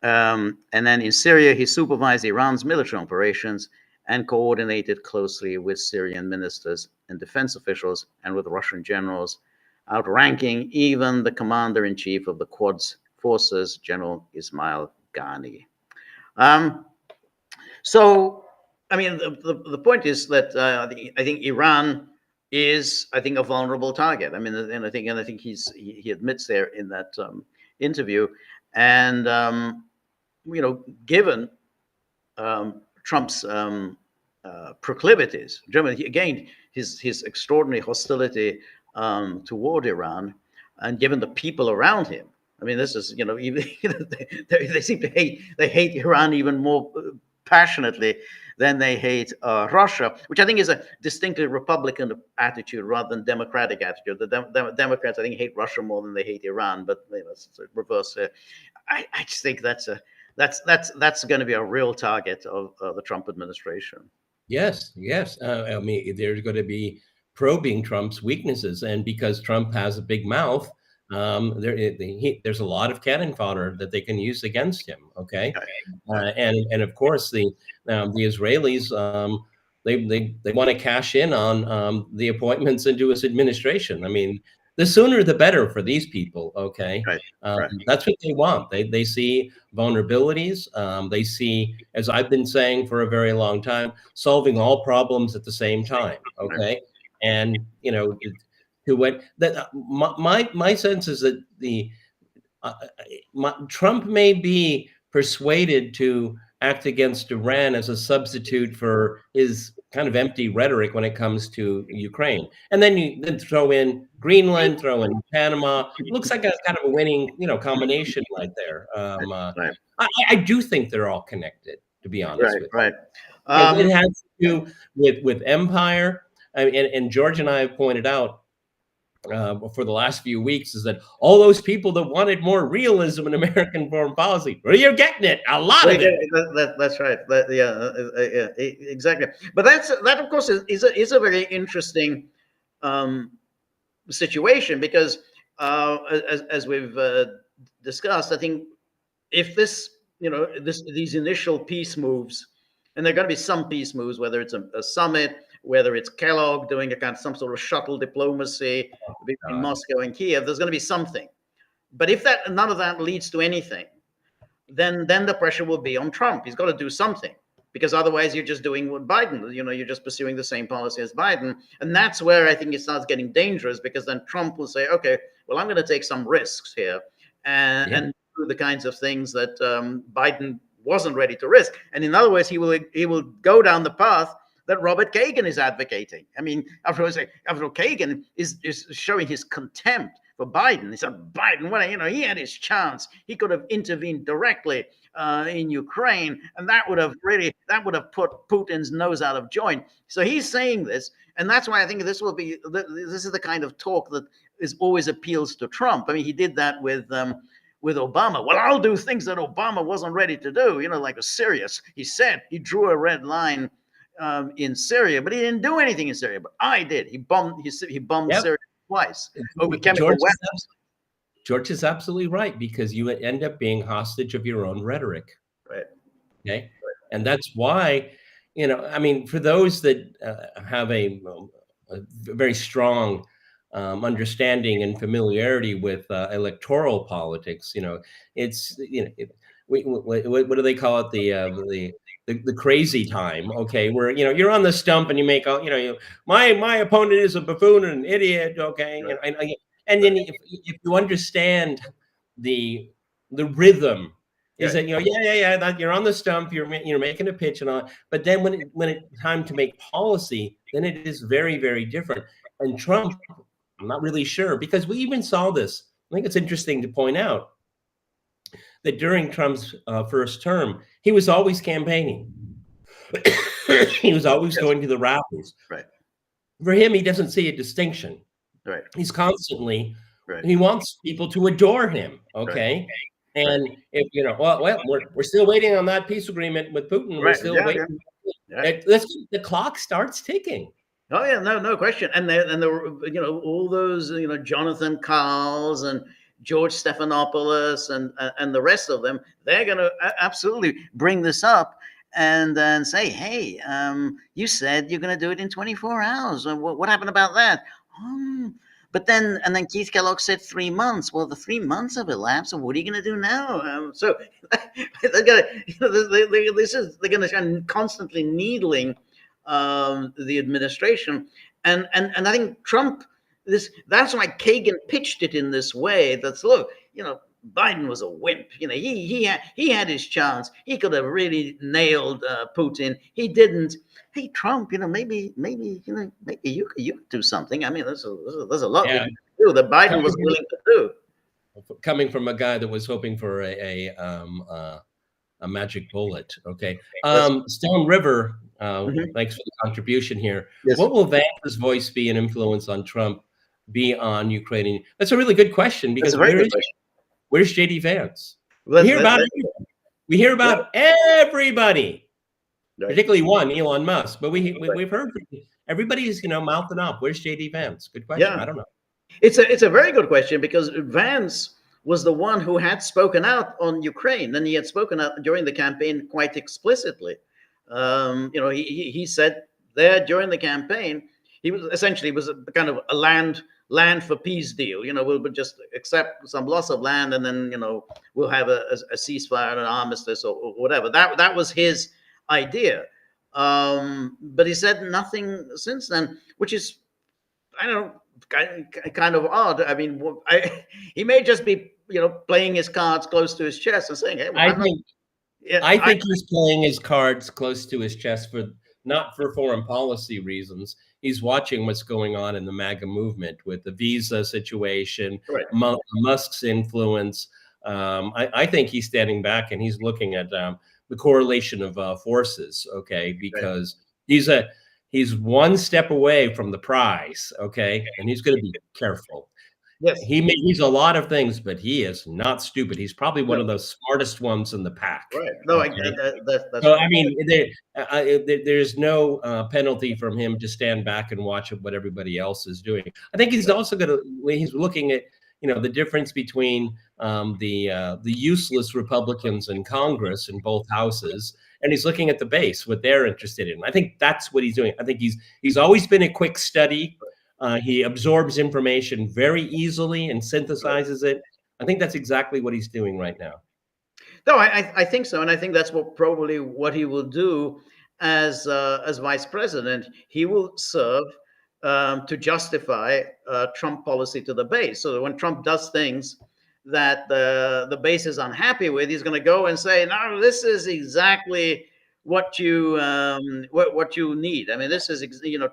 And then in Syria, he supervised Iran's military operations and coordinated closely with Syrian ministers and defense officials and with Russian generals, outranking even the commander-in-chief of the Quds forces, General Ismail Ghani. So, I mean, the point is that I think Iran is, I think, a vulnerable target. I mean, and I think he admits there in that interview, and you know, given Trump's proclivities, Germany, again, his extraordinary hostility toward Iran, and given the people around him. I mean, this is, you know, even they seem to hate Iran even more passionately than they hate Russia, which I think is a distinctly Republican attitude rather than Democratic attitude. The Democrats, I think, hate Russia more than they hate Iran, but you know, it's reverse. I just think that's going to be a real target of the Trump administration. Yes. I mean, there's going to be probing Trump's weaknesses, and because Trump has a big mouth, there's a lot of cannon fodder that they can use against him. Okay, and of course the Israelis they want to cash in on the appointments into his administration. I mean, the sooner the better for these people. Okay, that's what they want. They see vulnerabilities. They see, as I've been saying for a very long time, solving all problems at the same time. Okay, and you know. To what that my sense is that Trump may be persuaded to act against Iran as a substitute for his kind of empty rhetoric when it comes to Ukraine, and then you throw in Greenland, throw in Panama. It looks like a kind of a winning, you know, combination right there. I do think they're all connected, to be honest with you. It has to do with empire, and George and I have pointed out. For the last few weeks, is that all those people that wanted more realism in American foreign policy, well, you're getting it, a lot of it. That's right. Exactly. But that of course is a very interesting situation, because as we've discussed, I think if this, you know, these initial peace moves, and there are going to be some peace moves, whether it's a summit, whether it's Kellogg doing a kind of some sort of shuttle diplomacy between Moscow and Kiev, there's going to be something. But if none of that leads to anything, then the pressure will be on Trump. He's got to do something, because otherwise you're just doing what Biden, you know, you're just pursuing the same policy as Biden. And that's where I think it starts getting dangerous, because then Trump will say, okay, well, I'm going to take some risks here and do the kinds of things that Biden wasn't ready to risk. And in other words, he will go down the path that Robert Kagan is advocating. I mean, after all, Kagan is showing his contempt for Biden. He said, Biden, well, you know, he had his chance. He could have intervened directly in Ukraine, and that would have put Putin's nose out of joint. So he's saying this, and that's why I think this is the kind of talk that always appeals to Trump. I mean, he did that with Obama. Well, I'll do things that Obama wasn't ready to do, you know, like Syria. He said he drew a red line in Syria, but he didn't do anything in Syria. But I did. He bombed Syria twice over chemical weapons. George is absolutely right, because you end up being hostage of your own rhetoric. Right. Okay. And that's why, I mean, for those that have a very strong understanding and familiarity with electoral politics, it's, what do they call it? The crazy time. Okay. Where, you're on the stump and you make, my opponent is a buffoon and an idiot. Okay. Right. And then if you understand the rhythm, is that, that you're on the stump, you're making a pitch and all, but then when it's time to make policy, then it is very, very different. And Trump, I'm not really sure, because we even saw this. I think it's interesting to point out that during Trump's first term, he was always campaigning. He was always going to the rallies. Right. For him, he doesn't see a distinction. Right. He's constantly, Right. he wants people to adore him. Okay. Right. And if we're still waiting on that peace agreement with Putin. We're still waiting. Yeah. The clock starts ticking. Oh yeah, no question. And there all those Jonathan Karls and George Stephanopoulos and the rest of them. They're going to absolutely bring this up and then say, hey, you said you're going to do it in 24 hours. What happened about that? But then Keith Kellogg said 3 months. Well, the 3 months have elapsed, so what are you going to do now? So they're going to they're going to constantly needling the administration, and I think Trump. That's why Kagan pitched it in this way. That's look, Biden was a wimp. He had his chance. He could have really nailed Putin. He didn't. Hey, Trump, maybe you could do something. I mean, there's a lot you can do that Biden was willing to do. Coming from a guy that was hoping for a magic bullet. Okay. Stone River, thanks for the contribution here. Yes. What will Vance's voice be and influence on Trump be on Ukrainian? That's a really good question, because where's JD Vance? We hear about everybody, particularly one, Elon Musk, but we've heard everybody's mouthing off. Where's JD Vance? Good question. I don't know. It's a very good question, because Vance was the one who had spoken out on Ukraine, and he had spoken out during the campaign quite explicitly. He said there during the campaign, he was essentially a kind of a land for peace deal. We'll just accept some loss of land, and then we'll have a ceasefire and an armistice or whatever. That was his idea. But he said nothing since then, which is, I don't know, kind of odd. I mean, he may just be playing his cards close to his chest and saying, "Hey, I think he's playing his cards close to his chest not for foreign policy reasons. He's watching what's going on in the MAGA movement with the visa situation, Musk's influence. I think he's standing back and he's looking at the correlation of forces. Okay, because he's one step away from the prize. Okay, and he's going to be careful. Yes, he's a lot of things, but he is not stupid. He's probably one of the smartest ones in the pack. Right. No, okay? That's so I mean, there's no penalty from him to stand back and watch what everybody else is doing. I think he's also he's looking at the difference between the useless Republicans in Congress in both houses, and he's looking at the base, what they're interested in. I think that's what he's doing. I think he's always been a quick study. He absorbs information very easily and synthesizes it. I think that's exactly what he's doing right now. No, I think so, and I think that's probably what he will do as vice president. He will serve to justify Trump policy to the base. So that when Trump does things that the base is unhappy with, he's going to go and say, "No, this is exactly what you need." I mean, this is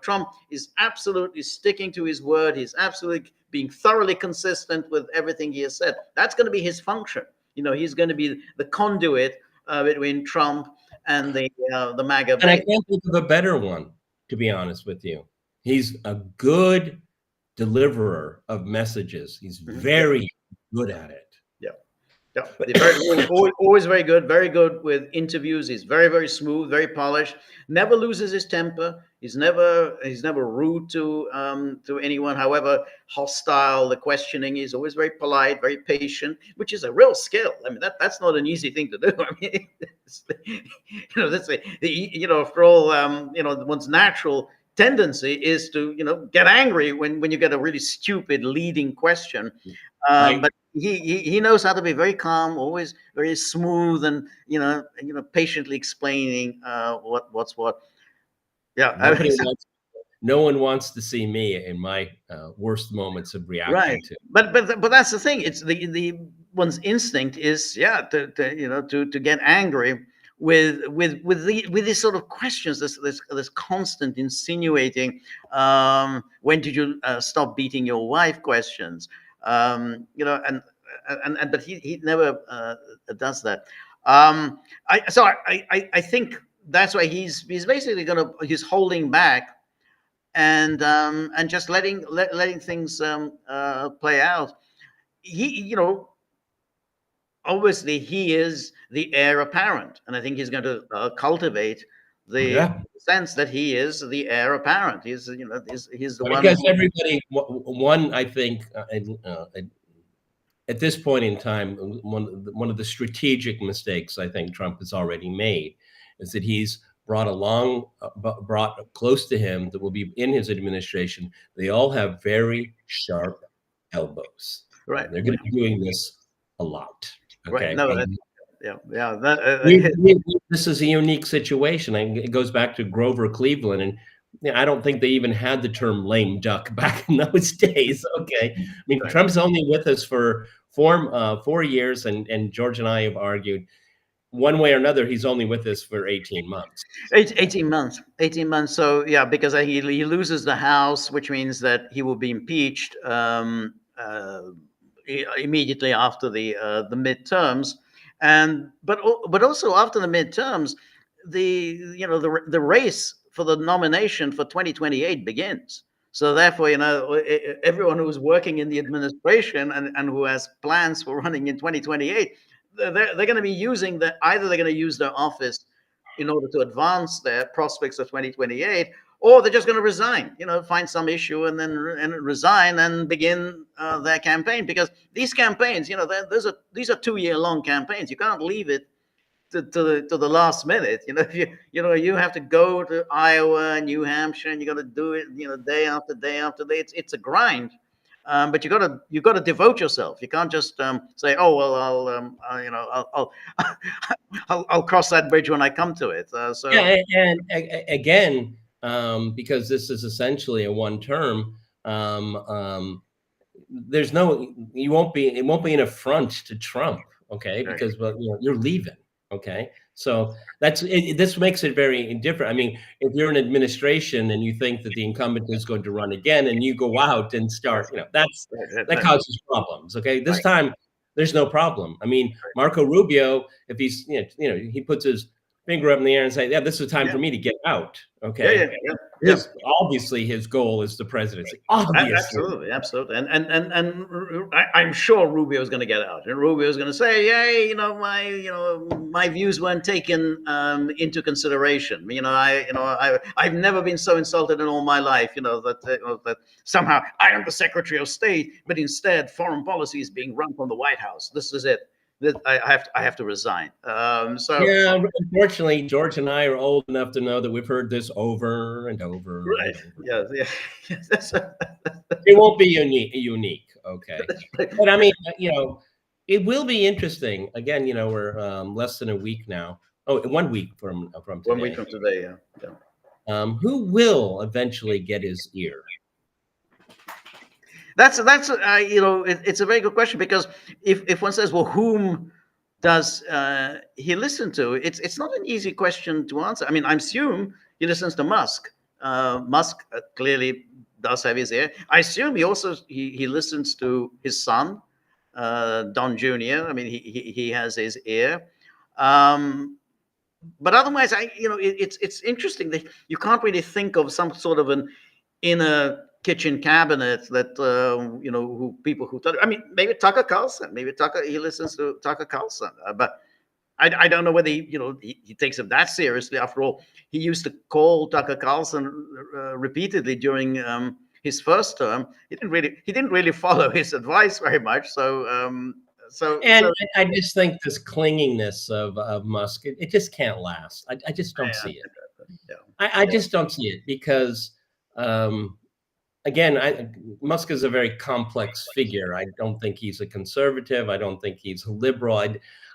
Trump is absolutely sticking to his word. He's absolutely being thoroughly consistent with everything he has said. That's going to be his function. He's going to be the conduit between Trump and the MAGA base. And I can't think of a better one, to be honest with you. He's a good deliverer of messages. He's very good at it. Yeah. Yeah, always very good with interviews. He's very smooth, very polished. Never loses his temper. He's never rude to anyone. However hostile the questioning is, always very polite, very patient, which is a real skill. I mean, that's not an easy thing to do. I mean, that's after all, one's natural tendency is to get angry when you get a really stupid leading question. Right. But he knows how to be very calm, always very smooth, and patiently explaining what's what. Yeah, No one wants to see me in my worst moments of reacting right. to. But that's the thing. It's the one's instinct is to get angry with these sort of questions. This constant insinuating. When did you stop beating your wife? Questions. And but he never does that. I think that's why he's basically he's holding back and just letting things play out. He obviously he is the heir apparent, and I think he's going to cultivate the sense that he is the heir apparent. He's he's the one. Because everybody, one, I think, at this point in time, one of the strategic mistakes I think Trump has already made is that he's brought close to him that will be in his administration. They all have very sharp elbows. Right. They're going to be doing this a lot. Okay. Right. No. This is a unique situation. It goes back to Grover Cleveland, and I don't think they even had the term lame duck back in those days. Okay. I mean, right. Trump's only with us for 4 years, and George and I have argued one way or another, he's only with us for 18 months. 18 months. 18 months. So, yeah, because he loses the House, which means that he will be impeached immediately after the midterms. But also after the midterms, the race for the nomination for 2028 begins. So therefore, everyone who is working in the administration and who has plans for running in 2028, they're going to be using either they're going to use their office in order to advance their prospects of 2028, or they're just going to resign, find some issue and resign and begin their campaign. Because these campaigns, these are 2-year-long campaigns. You can't leave it to the last minute. You have to go to Iowa and New Hampshire, and you got to do it, day after day after day. It's a grind. But you got to devote yourself. You can't just say, "Oh well, I'll cross that bridge when I come to it." And again, because this is essentially a one term, there's it won't be an affront to Trump, okay? Right. Because you're leaving, okay? So this makes it very different. I mean, if you're an administration and you think that the incumbent is going to run again, and you go out and start, that causes problems. Okay, this time there's no problem. I mean, Marco Rubio, if he's he puts his finger up in the air and say, "Yeah, this is time for me to get out." Okay. Obviously, his goal is the presidency. Obviously. Absolutely. And I'm sure Rubio is going to get out, and Rubio is going to say, "Yay, my views weren't taken into consideration. I've never been so insulted in all my life. That somehow I am the Secretary of State, but instead foreign policy is being run from the White House. This is it. I have to resign." Unfortunately, George and I are old enough to know that we've heard this over and over. Right. And over. Yeah. It won't be unique. Okay. But I mean, it will be interesting. Again, we're less than a week now. Oh, 1 week from today. 1 week from today. Yeah. Who will eventually get his ear? That's it's a very good question, because if one says, well, whom does he listen to? It's not an easy question to answer. I mean, I assume he listens to Musk. Musk clearly does have his ear. I assume he listens to his son, Don Jr. I mean, he has his ear. But otherwise, it's interesting that you can't really think of some sort of an inner kitchen cabinet that who people who thought. I mean, maybe Tucker Carlson. Maybe he listens to Tucker Carlson, but I don't know whether he takes it that seriously. After all, he used to call Tucker Carlson repeatedly during his first term. He didn't really follow his advice very much. I just think this clinginess of Musk, it just can't last. I just don't see it. Yeah. I just don't see it because, again, Musk is a very complex figure. I don't think he's a conservative. I don't think he's a liberal.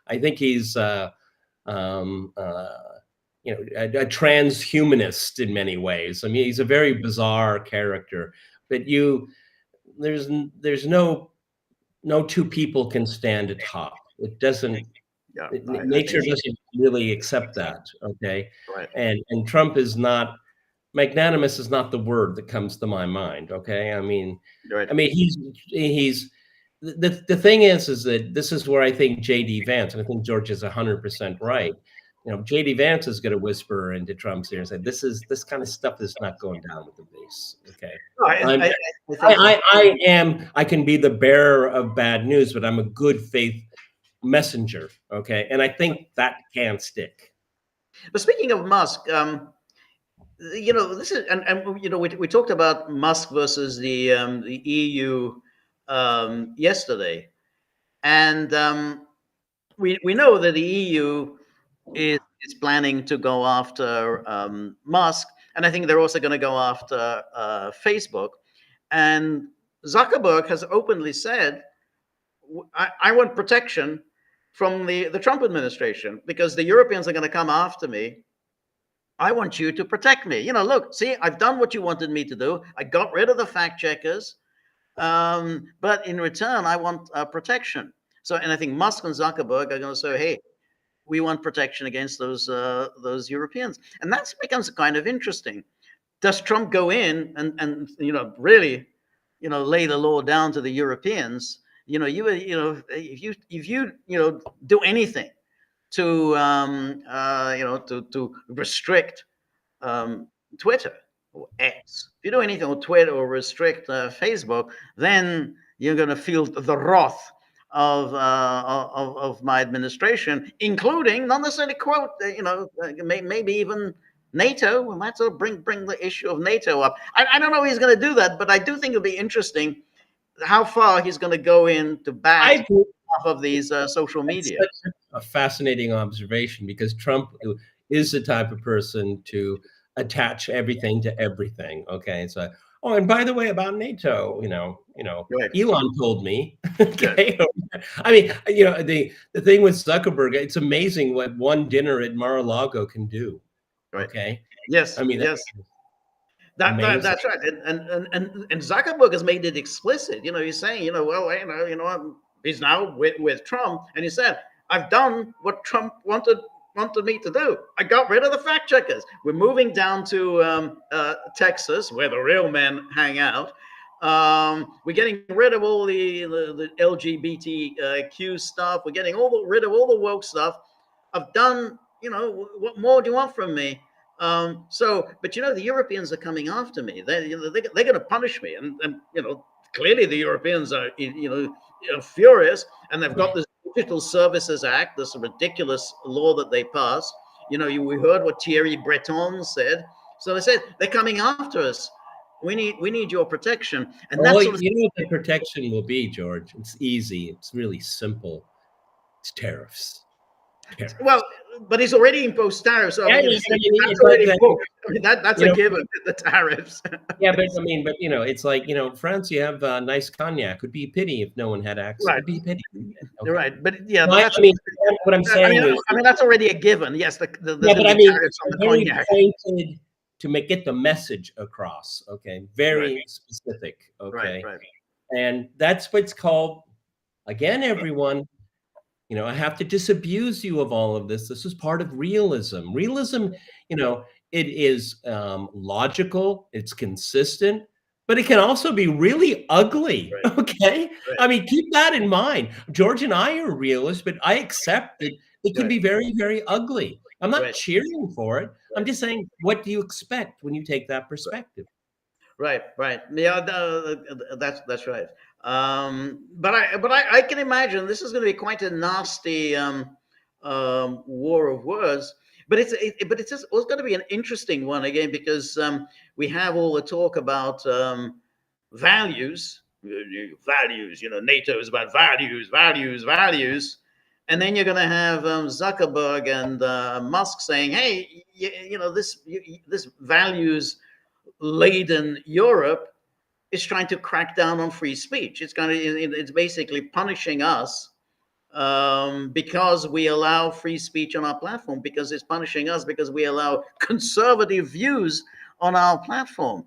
I think he's a transhumanist in many ways. I mean, he's a very bizarre character. But there's no two people can stand atop. It doesn't. Yeah, nature doesn't really accept that. Okay, right. And Trump is not. Magnanimous is not the word that comes to my mind. Okay, I mean, right. he's the thing is that this is where I think J.D. Vance, and I think George is 100% right. J.D. Vance is going to whisper into Trump's ear and say, this kind of stuff is not going down with the base. Okay, I can be the bearer of bad news, but I'm a good faith messenger. Okay, and I think that can stick. But speaking of Musk, this is, and we talked about Musk versus the EU yesterday, and we know that the EU is planning to go after Musk, and I think they're also going to go after Facebook. And Zuckerberg has openly said, I want protection from the Trump administration because the Europeans are going to come after me. I want you to protect me. Look, see, I've done what you wanted me to do. I got rid of the fact checkers, but in return, I want protection. And I think Musk and Zuckerberg are going to say, hey, we want protection against those Europeans. And that becomes kind of interesting. Does Trump go in and really, lay the law down to the Europeans? If you do anything to restrict Twitter or X, if you do anything on Twitter or restrict Facebook, then you're going to feel the wrath of my administration, including not necessarily quote, maybe even NATO. We might sort of bring the issue of NATO up. I don't know if he's going to do that, but I do think it'll be interesting how far he's going to go in to back off of these social media. That's a fascinating observation because Trump is the type of person to attach everything to everything. Okay, so and by the way, about NATO, right. Elon told me. Okay, I mean, the thing with Zuckerberg, it's amazing what one dinner at Mar-a-Lago can do. Right. Okay. Yes. I mean, yes. That's right. And Zuckerberg has made it explicit. He's saying, he's now with Trump, and he said, I've done what Trump wanted me to do. I got rid of the fact checkers. We're moving down to Texas, where the real men hang out. We're getting rid of all the LGBTQ stuff. We're getting rid of all the woke stuff. I've done, what more do you want from me? But the Europeans are coming after me. They're going to punish me, and clearly the Europeans are furious, and they've got this Digital Services Act, this ridiculous law that they passed. We heard what Thierry Breton said. So they said they're coming after us. We need your protection, and that's what the protection will be, George. It's easy. It's really simple. It's tariffs. Well, but he's already imposed tariffs. So that's a given. The tariffs. Yeah, but it's like France. You have nice cognac. Would be a pity if no one had access. Right. It'd be a pity. Okay. Right, but yeah, what I'm saying is, that's already a given. Yes, the tariffs on the cognac. Pointed to get the message across. Okay, very specific. Okay, right. And that's what's called. Again, everyone. I have to disabuse you of all of this. This is part of realism. Realism, it is logical, it's consistent, but it can also be really ugly. Right. Okay. Right. I mean, keep that in mind. George and I are realists, but I accept that it can be very, very ugly. I'm not cheering for it. I'm just saying, what do you expect when you take that perspective? Right, right. Yeah, that's right. But I can imagine this is going to be quite a nasty war of words. But it's going to be an interesting one again because we have all the talk about values, values. You know, NATO is about values, values, values. And then you're going to have Zuckerberg and Musk saying, "Hey, this values laden Europe is trying to crack down on free speech. It's basically punishing us because we allow free speech on our platform, because it's punishing us because we allow conservative views on our platform."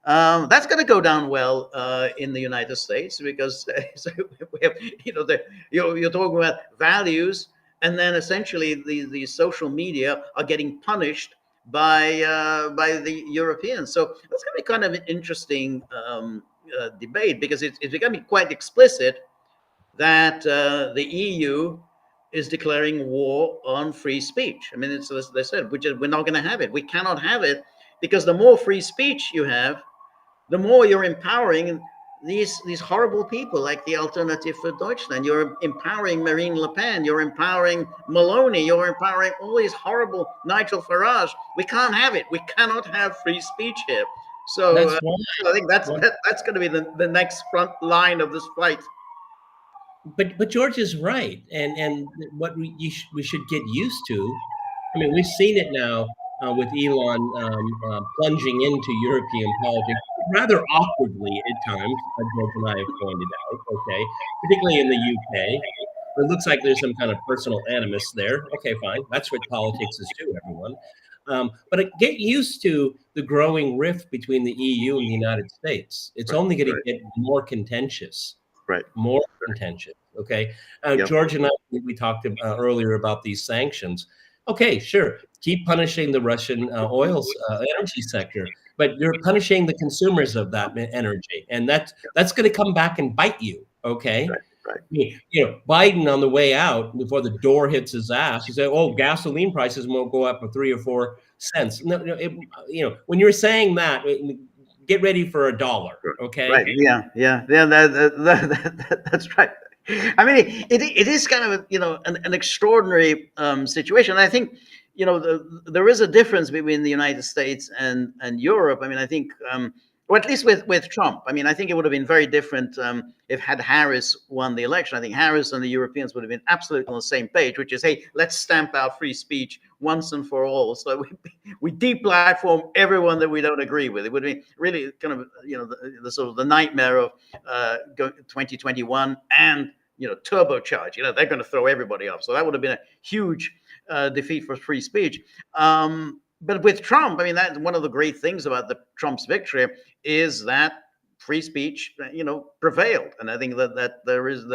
That's going to go down well in the United States because so we have, you're talking about values, and then essentially the social media are getting punished by the Europeans. So that's going to be kind of an interesting debate because it's going to be quite explicit that the EU is declaring war on free speech. I mean, it's as they said, we're not going to have it. We cannot have it because the more free speech you have, the more you're empowering these horrible people like the Alternative for Deutschland. You're empowering Marine Le Pen. You're empowering Maloney. You're empowering all these horrible Nigel Farage. We can't have it. We cannot have free speech here. So That's why. I think that's going to be the next front line of this fight. But George is right, and what we should get used to. I mean, we've seen it now with Elon plunging into European politics rather awkwardly at times. George and I have pointed out, okay, particularly in the UK. It looks like there's some kind of personal animus there. Okay, fine, that's what politics is to everyone. But get used to the growing rift between the EU and the United States. It's only going to get more contentious. Right. More contentious. Okay. Yep. George and I, we talked earlier about these sanctions. Okay, sure. Keep punishing the Russian oil energy sector, but you're punishing the consumers of that energy, and that's going to come back and bite you. Okay. Right. You know, Biden on the way out, before the door hits his ass, he said, "Oh, gasoline prices won't go up for 3 or 4 cents." No, when you're saying that, get ready for $1. Okay. Right. Yeah. That's right. I mean, it is kind of an extraordinary situation. I think there is a difference between the United States and Europe. I mean, I think, or at least with Trump. I mean, I think it would have been very different if had Harris won the election. I think Harris and the Europeans would have been absolutely on the same page, which is, hey, let's stamp out free speech once and for all. So we deplatform everyone that we don't agree with. It would be really kind of the sort of the nightmare of 2021 and turbocharge. They're going to throw everybody off. So that would have been a huge defeat for free speech. But with Trump, I mean, that's one of the great things about Trump's victory is that free speech, prevailed, and I think that there is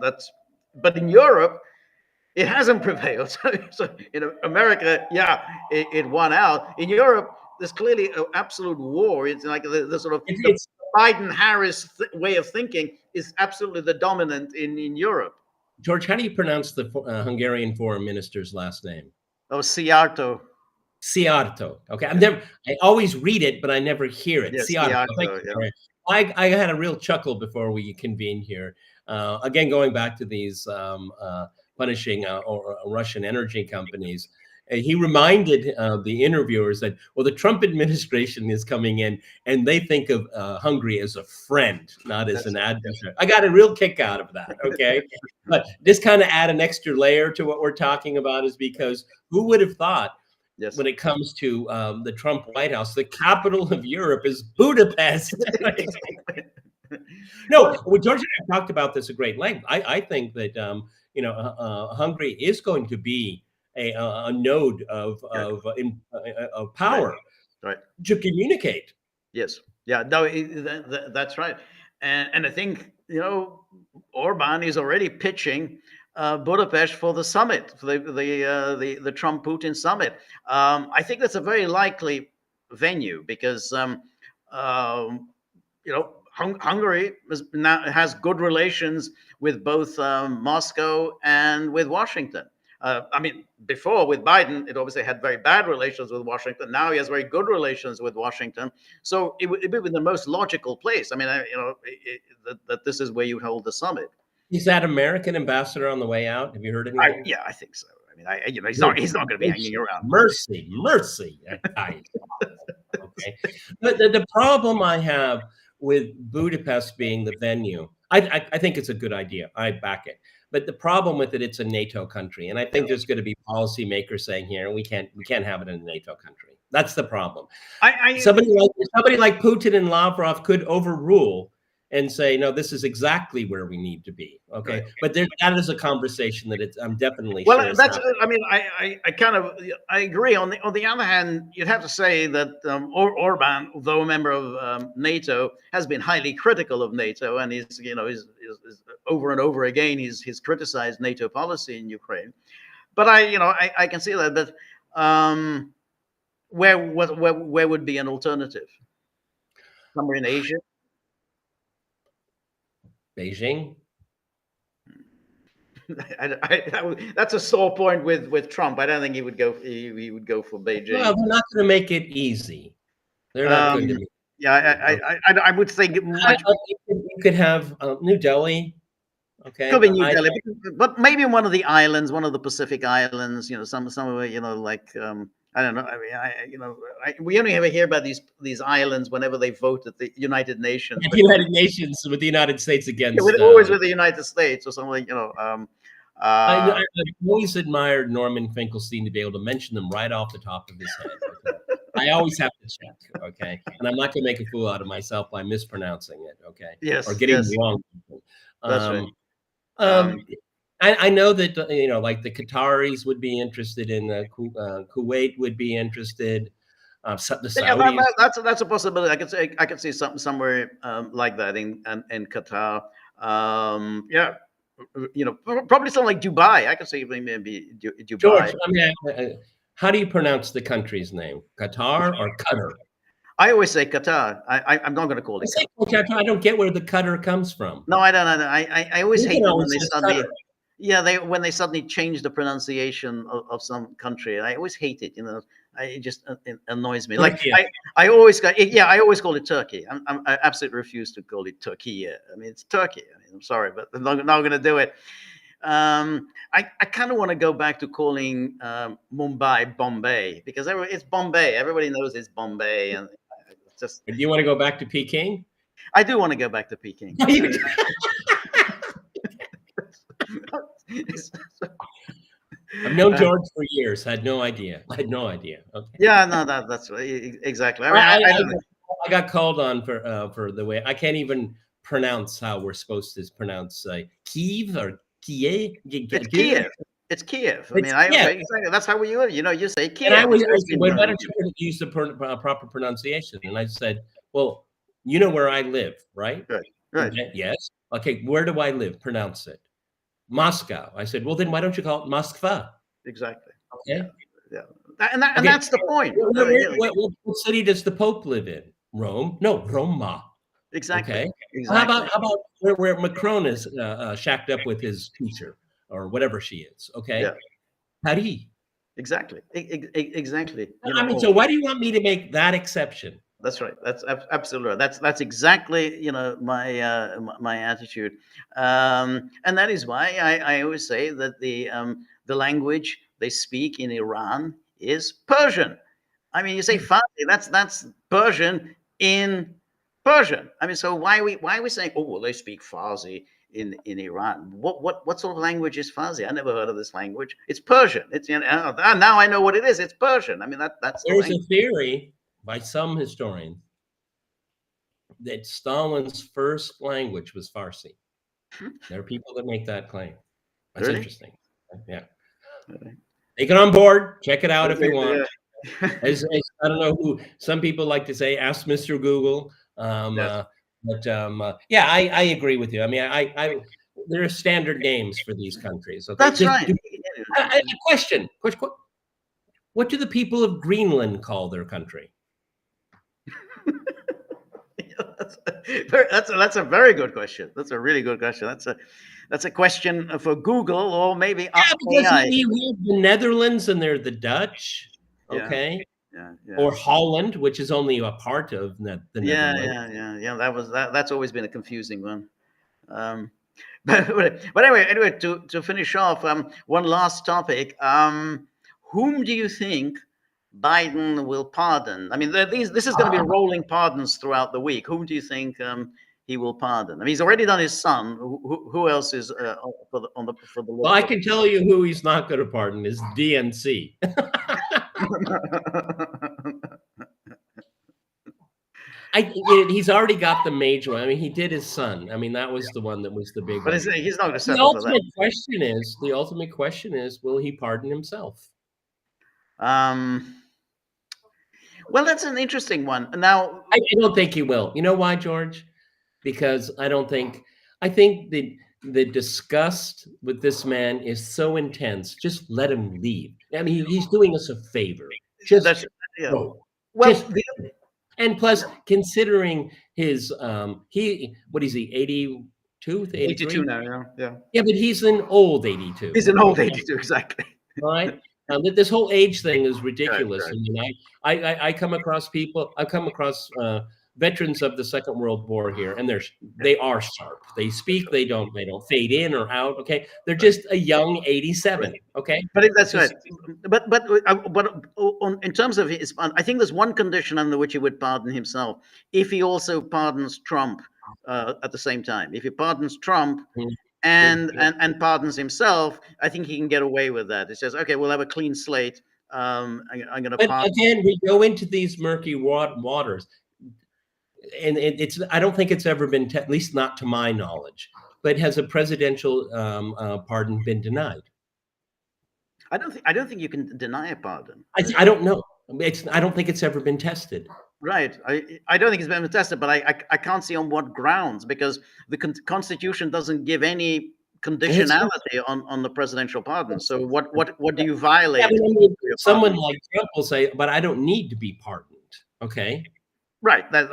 that's. But in Europe, it hasn't prevailed. So America, it won out. In Europe, there's clearly an absolute war. It's like the sort of the Biden-Harris way of thinking is absolutely the dominant in Europe. George, how do you pronounce the Hungarian foreign minister's last name? Oh, Szijjártó. Szijjártó. Okay, I always read it, but I never hear it. Yes, Szijjártó. yeah. I had a real chuckle before we convened here. Again, going back to these punishing Russian energy companies. He reminded the interviewers that, well, the Trump administration is coming in and they think of Hungary as a friend, not as an adversary. I got a real kick out of that, okay? But just kind of add an extra layer to what we're talking about is because who would have thought when it comes to the Trump White House, the capital of Europe is Budapest. No, well, George and I talked about this at great length. I think that, Hungary is going to be a node of power to communicate. Yes. Yeah. No, that's right. And I think Orban is already pitching Budapest for the summit, for the Trump-Putin summit. I think that's a very likely venue because Hungary has good relations with both Moscow and with Washington. I mean, before with Biden, it obviously had very bad relations with Washington. Now he has very good relations with Washington. So it would be the most logical place. I mean, that this is where you hold the summit. Is that American ambassador on the way out? Have you heard anything? Yeah, I think so. I mean, he's not going to be hanging around. Mercy. Okay. But the problem I have with Budapest being the venue, I think it's a good idea. I back it. But the problem with it, it's a NATO country, and I think there's going to be policymakers saying here, we can't have it in a NATO country. That's the problem. Somebody like Putin and Lavrov could overrule and say, no, this is exactly where we need to be. Okay, right. But that is a conversation that I'm definitely well. Sure That's. I mean, I agree. On the other hand, you'd have to say that Orban, though a member of NATO, has been highly critical of NATO, and he's over and over again he's criticized NATO policy in Ukraine. But I can see that. But where would be an alternative? Somewhere in Asia. Beijing. That's a sore point with Trump. I don't think he would go. He would go for Beijing. Well, they're not going to make it easy. They're not going to. Yeah, I would think much. You could have New Delhi. Okay. Could be New Delhi, but maybe one of the islands, one of the Pacific islands. Somewhere. Like. I don't know. I mean, we only ever hear about these islands whenever they vote at the United Nations. The United Nations with the United States against. Always with the United States or something. I've always admired Norman Finkelstein to be able to mention them right off the top of his head. Okay? I always have to check. Okay, and I'm not going to make a fool out of myself by mispronouncing it. Okay. Yes. Or getting it wrong. That's right. I know that like the Qataris would be interested in Kuwait would be interested. The Saudis. Yeah, that's a possibility. I could see something somewhere like that in Qatar. Yeah, probably something like Dubai. I could see maybe Dubai. George, I mean, how do you pronounce the country's name? Qatar or Qatar? I always say Qatar. I'm not going to call it Qatar. I don't get where the Qatar comes from. No, I don't know. I always hate when they suddenly. Yeah, when they suddenly change the pronunciation of some country, I always hate it. It just annoys me. Like I always call it Turkey. I absolutely refuse to call it Turkey. I mean, it's Turkey. I mean, I'm sorry, but I'm not going to do it. I kind of want to go back to calling Mumbai Bombay because it's Bombay. Everybody knows it's Bombay, and it's just. Do you want to go back to Peking? I do want to go back to Peking. I've known George for years. Had no idea. Okay. Yeah, no, that's exactly. I got called on for the way I can't even pronounce how we're supposed to pronounce Kiev or Kiev. It's Kiev. It's Kiev. I mean, that's how you say Kiev. And why don't you use the proper pronunciation? And I said, well, you know where I live, right? Right. Okay. Yes. Okay. Where do I live? Pronounce it. Moscow. I said, well, then why don't you call it Moskva? Exactly. Okay. Yeah. And that's the point. What city does the Pope live in? Rome? No, Roma. Exactly. Okay. Exactly. How about where Macron is shacked up with his teacher or whatever she is? Okay. Yeah. Paris. Exactly. Exactly. I mean, so why do you want me to make that exception? That's right. That's absolutely right. That's exactly my attitude, and that is why I always say that the language they speak in Iran is Persian. I mean, you say Farsi, that's Persian in Persian. I mean, so why are we saying, oh, well, they speak Farsi in Iran? What sort of language is Farsi? I never heard of this language. It's Persian. It's now I know what it is. It's Persian. I mean, that's there's a theory by some historians that Stalin's first language was Farsi. There are people that make that claim. That's really interesting. Yeah. Take it on board. Check it out if you want. I don't know who. Some people like to say, ask Mr. Google. But I agree with you. I mean, there are standard names for these countries. Okay? That's right. A question. What do the people of Greenland call their country? That's a very good question. That's a really good question. That's a question for Google or maybe Yeah, because AI. you have the Netherlands and they're the Dutch, Yeah, okay, yeah. or Holland, which is only a part of the Yeah, Netherlands. yeah. That's always been a confusing one. Um, but anyway, to finish off, one last topic. Whom do you think Biden will pardon? I mean, this is going to be rolling pardons throughout the week. Whom do you think he will pardon? I mean, he's already done his son. Who else is for the Well, I list? can tell you who he's not going to pardon is DNC. He's already got the major one. I mean, he did his son. I mean, that was the one that was the big But one. he's not going to The settle for that. ultimate question is, will he pardon himself? Well, that's an interesting one. Now, I don't think he will. You know why, George? Because I think the disgust with this man is so intense. Just let him leave. I mean, he's doing us a favor. Just go. Well, Just and plus, considering his what is he, 82, 82 now, yeah. Yeah, but he's an old 82. He's an old 82, exactly. Right? This whole age thing is ridiculous. Right. I mean, I come across veterans of the Second World War here, and they are sharp. They speak. They don't fade in or out. Okay, they're just a young 87. Okay, but that's right. But in terms of his, I think there's one condition under which he would pardon himself if he also pardons Trump at the same time. If he pardons Trump. And pardons himself, I think he can get away with that. He says, "Okay, we'll have a clean slate. I'm going to." But again, we go into these murky waters, and I don't think it's ever been, at least not to my knowledge. But has a presidential pardon been denied? I don't think you can deny a pardon. I don't know. I don't think it's ever been tested. Right. I don't think it's been tested, but I can't see on what grounds, because the Constitution doesn't give any conditionality on the presidential pardon. So what do you violate? Yeah, I mean, someone like Trump will say, "But I don't need to be pardoned." Okay. Right. That's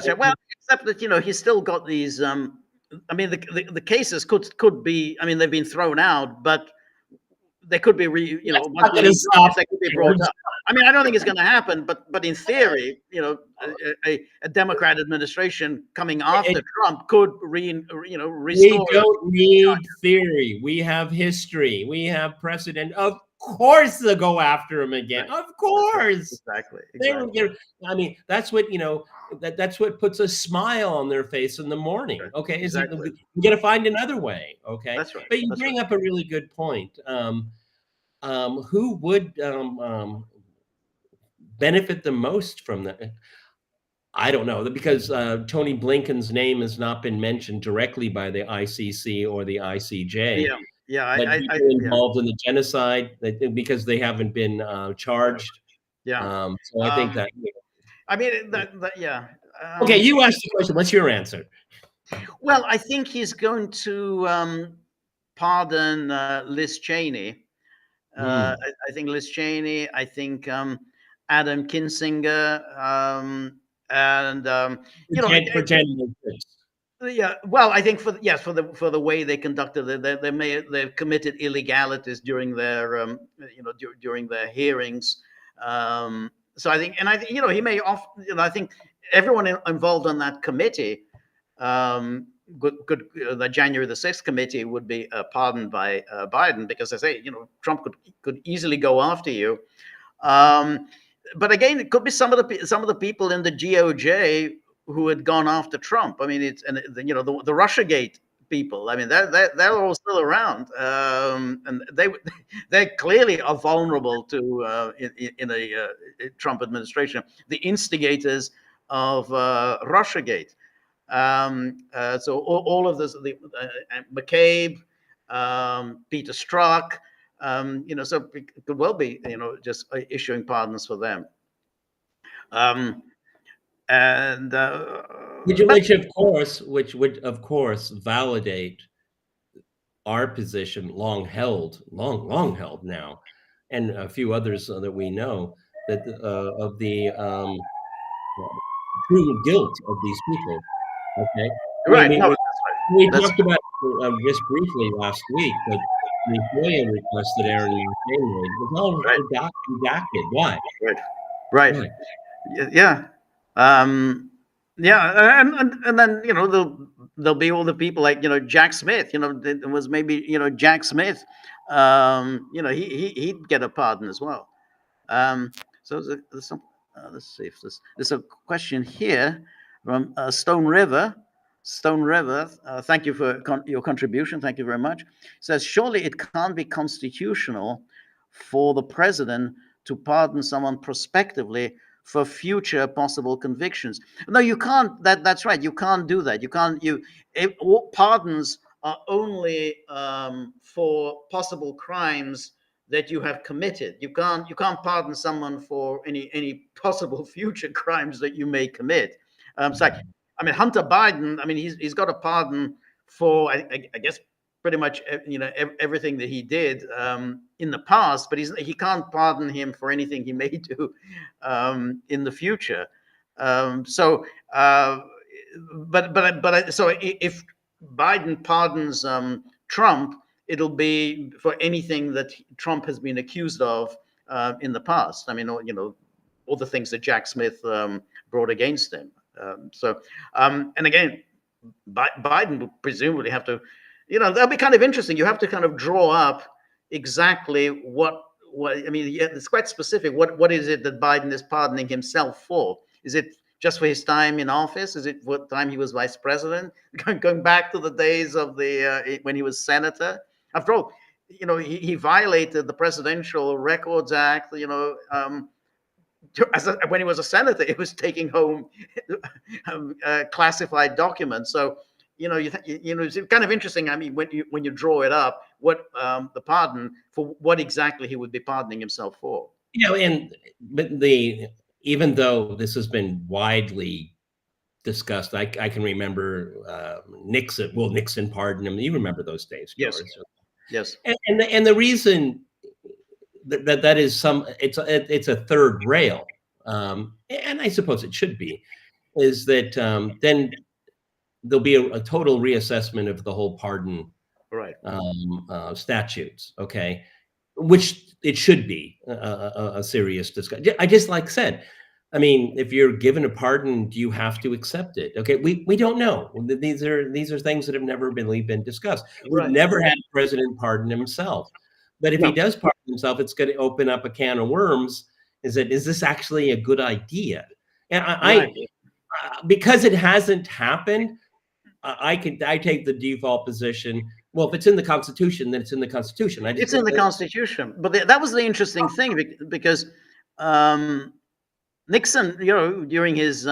right. Well, except that he's still got these. I mean, the cases could be. I mean, they've been thrown out, but they could be once they could be brought up. I mean, I don't think it's going to happen, but in theory, a Democrat administration coming after Trump could restore. We don't need theory. We have history. We have precedent. Of course, they'll go after him again. Of course, exactly. I mean, that's what that's what puts a smile on their face in the morning. Okay, exactly. You got to find another way. Okay, that's right. But you bring up a really good point. Who would benefit the most from that? I don't know, because Tony Blinken's name has not been mentioned directly by the ICC or the ICJ. Yeah. But people involved in the genocide, because they haven't been charged. Yeah. So I think that. I mean, yeah. Okay, you asked the question. What's your answer? Well, I think he's going to pardon Liz Cheney. I think Liz Cheney. I think Adam Kinzinger, and yeah. Well, I think for the way they conducted it, they've committed illegalities during their during their hearings. So I think, he may I think everyone involved on that committee, the January the 6th committee, would be pardoned by Biden, because they say, Trump could easily go after you. But again, it could be some of the people in the DOJ who had gone after Trump. I mean, the Russiagate people. I mean, they're all still around, and they clearly are vulnerable to in a Trump administration. The instigators of Russiagate. So all of this, McCabe, Peter Strzok. So it could well be, just issuing pardons for them. Which would of course validate our position, long held now, and a few others that we know, that of the true guilt of these people. Okay, I Right. mean, No, we that's talked about just briefly last week, but the FOIA request that Aaron Martin made was all right. redacted. Why? Right. Right. Why? Yeah. Um, yeah, and then there'll be all the people like Jack Smith. It was maybe Jack Smith. He'd get a pardon as well. So there's some. Let's see if there's a question here from Stone River. Stone River, thank you for your contribution. Thank you very much. It says, surely it can't be constitutional for the president to pardon someone prospectively for future possible convictions. No, you can't. That's right. You can't do that. You can't. Pardons are only for possible crimes that you have committed. You can't pardon someone for any possible future crimes that you may commit. So, I mean, Hunter Biden. I mean, he's got a pardon for I guess pretty much everything that he did in the past, but he can't pardon him for anything he may do in the future. So if Biden pardons Trump, it'll be for anything that Trump has been accused of in the past. I mean, all the things that Jack Smith brought against him. And again, Biden will presumably have to, that'll be kind of interesting. You have to kind of draw up exactly what I mean. Yeah, it's quite specific. What is it that Biden is pardoning himself for? Is it just for his time in office? Is it what time he was vice president? Going back to the days of when he was senator. After all, he violated the Presidential Records Act. When he was a senator, he was taking home classified documents. So, it's kind of interesting. I mean, when you draw it up, what the pardon for what exactly he would be pardoning himself for. But even though this has been widely discussed, I can remember Nixon. Well, Nixon pardoned him. You remember those days, yes, George? Yes. And the reason that is it's a third rail, and I suppose it should be, is that then there'll be a total reassessment of the whole pardon statutes. Okay, which it should be a serious discussion. I just like said. I mean, if you're given a pardon, do you have to accept it? Okay, we don't know. These are things that have never really been discussed. We've never had a president pardon himself. But if he does pardon himself, it's going to open up a can of worms. Is this actually a good idea? And because it hasn't happened, I take the default position. Well, if it's in the Constitution, then it's in the Constitution. It's in the Constitution. But that was the interesting thing, because Nixon, during his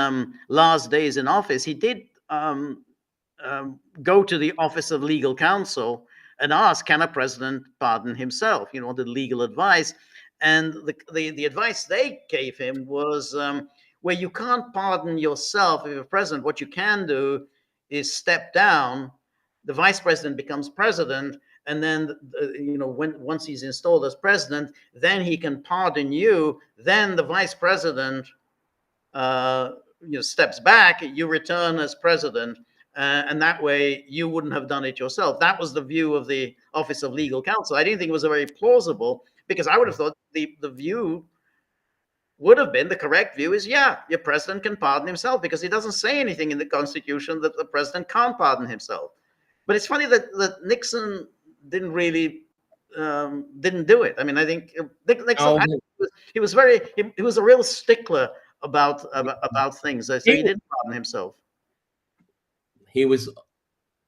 last days in office, he did go to the Office of Legal Counsel and ask, can a president pardon himself? The legal advice. And the advice they gave him was, where you can't pardon yourself if you're president, what you can do is step down, the vice president becomes president, and then once he's installed as president, then he can pardon you. Then the vice president steps back, you return as president, and that way you wouldn't have done it yourself. That was the view of the Office of Legal Counsel. I didn't think it was a very plausible, because I would have thought the view would have been, the correct view is, your president can pardon himself, because he doesn't say anything in the Constitution that the president can't pardon himself. But it's funny that Nixon didn't really didn't do it. I mean, I think Nixon, he was a real stickler about things. So he didn't pardon himself. He was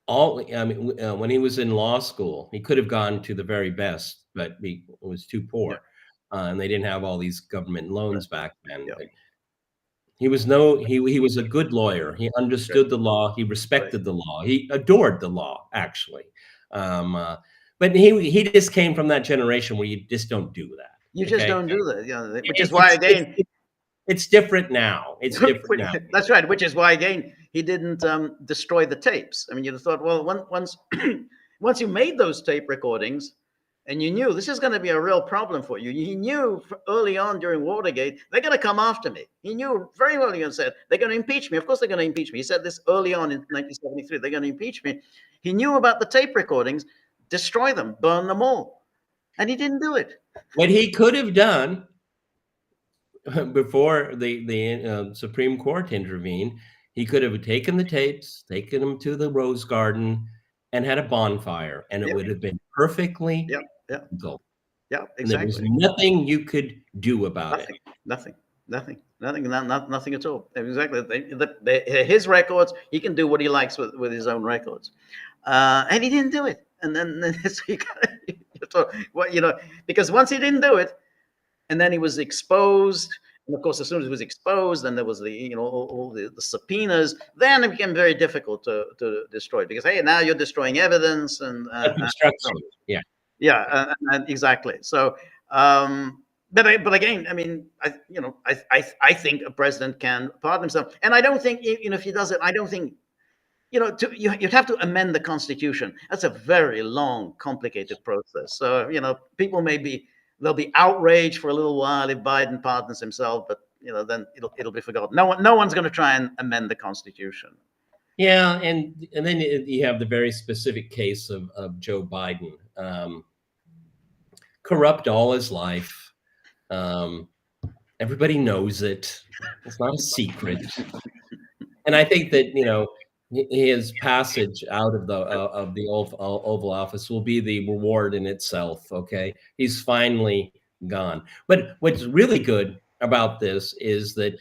when he was in law school, he could have gone to the very best, but he was too poor, and they didn't have all these government loans back then. Yeah. He was a good lawyer. He understood the law. He respected the law. He adored the law, actually. But he just came from that generation where you just don't do that. You just don't do that. Which is why, again, it's different now. It's different now. That's right. Which is why, again, he didn't destroy the tapes. I mean, you'd have thought, well, once you made those tape recordings, and you knew this is going to be a real problem for you. He knew early on during Watergate, they're going to come after me. He knew very early and said, they're going to impeach me. Of course, they're going to impeach me. He said this early on in 1973, they're going to impeach me. He knew about the tape recordings, destroy them, burn them all. And he didn't do it. What he could have done before the Supreme Court intervened, he could have taken the tapes, taken them to the Rose Garden, and had a bonfire, and it would have been perfectly legal. Yeah, exactly. And there was nothing you could do about it. Nothing at all. Exactly. His records, he can do what he likes with his own records, and he didn't do it. And then so because once he didn't do it, and then he was exposed. And of course, as soon as he was exposed, then there was all the subpoenas. Then it became very difficult to destroy because, hey, now you're destroying evidence and exactly. So, but again, I mean, I think a president can pardon himself, and I don't think if he does it, I don't think you'd have to amend the Constitution. That's a very long, complicated process. So people they'll be outraged for a little while if Biden pardons himself, but then it'll be forgotten. No one's going to try and amend the Constitution. Yeah, and then you have the very specific case of Joe Biden, corrupt all his life. Everybody knows it. It's not a secret. And I think that his passage out of the Oval Office will be the reward in itself. Okay, he's finally gone. But what's really good about this is that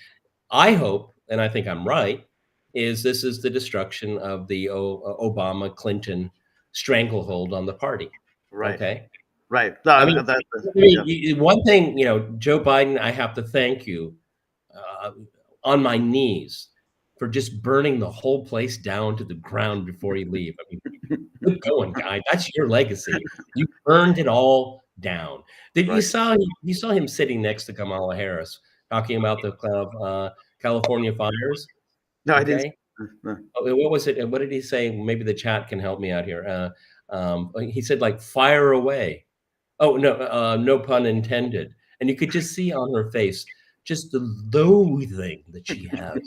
I hope, and I think I'm right, is this is the destruction of the Obama-Clinton stranglehold on the party. Right. Okay. Right. One thing, Joe Biden, I have to thank you on my knees for just burning the whole place down to the ground before you leave. I mean, good going, guy. That's your legacy. You burned it all down. You saw him sitting next to Kamala Harris talking about the California fires? No, I didn't. No. What was it? What did he say? Maybe the chat can help me out here. He said like fire away. Oh no, no pun intended. And you could just see on her face just the loathing that she has.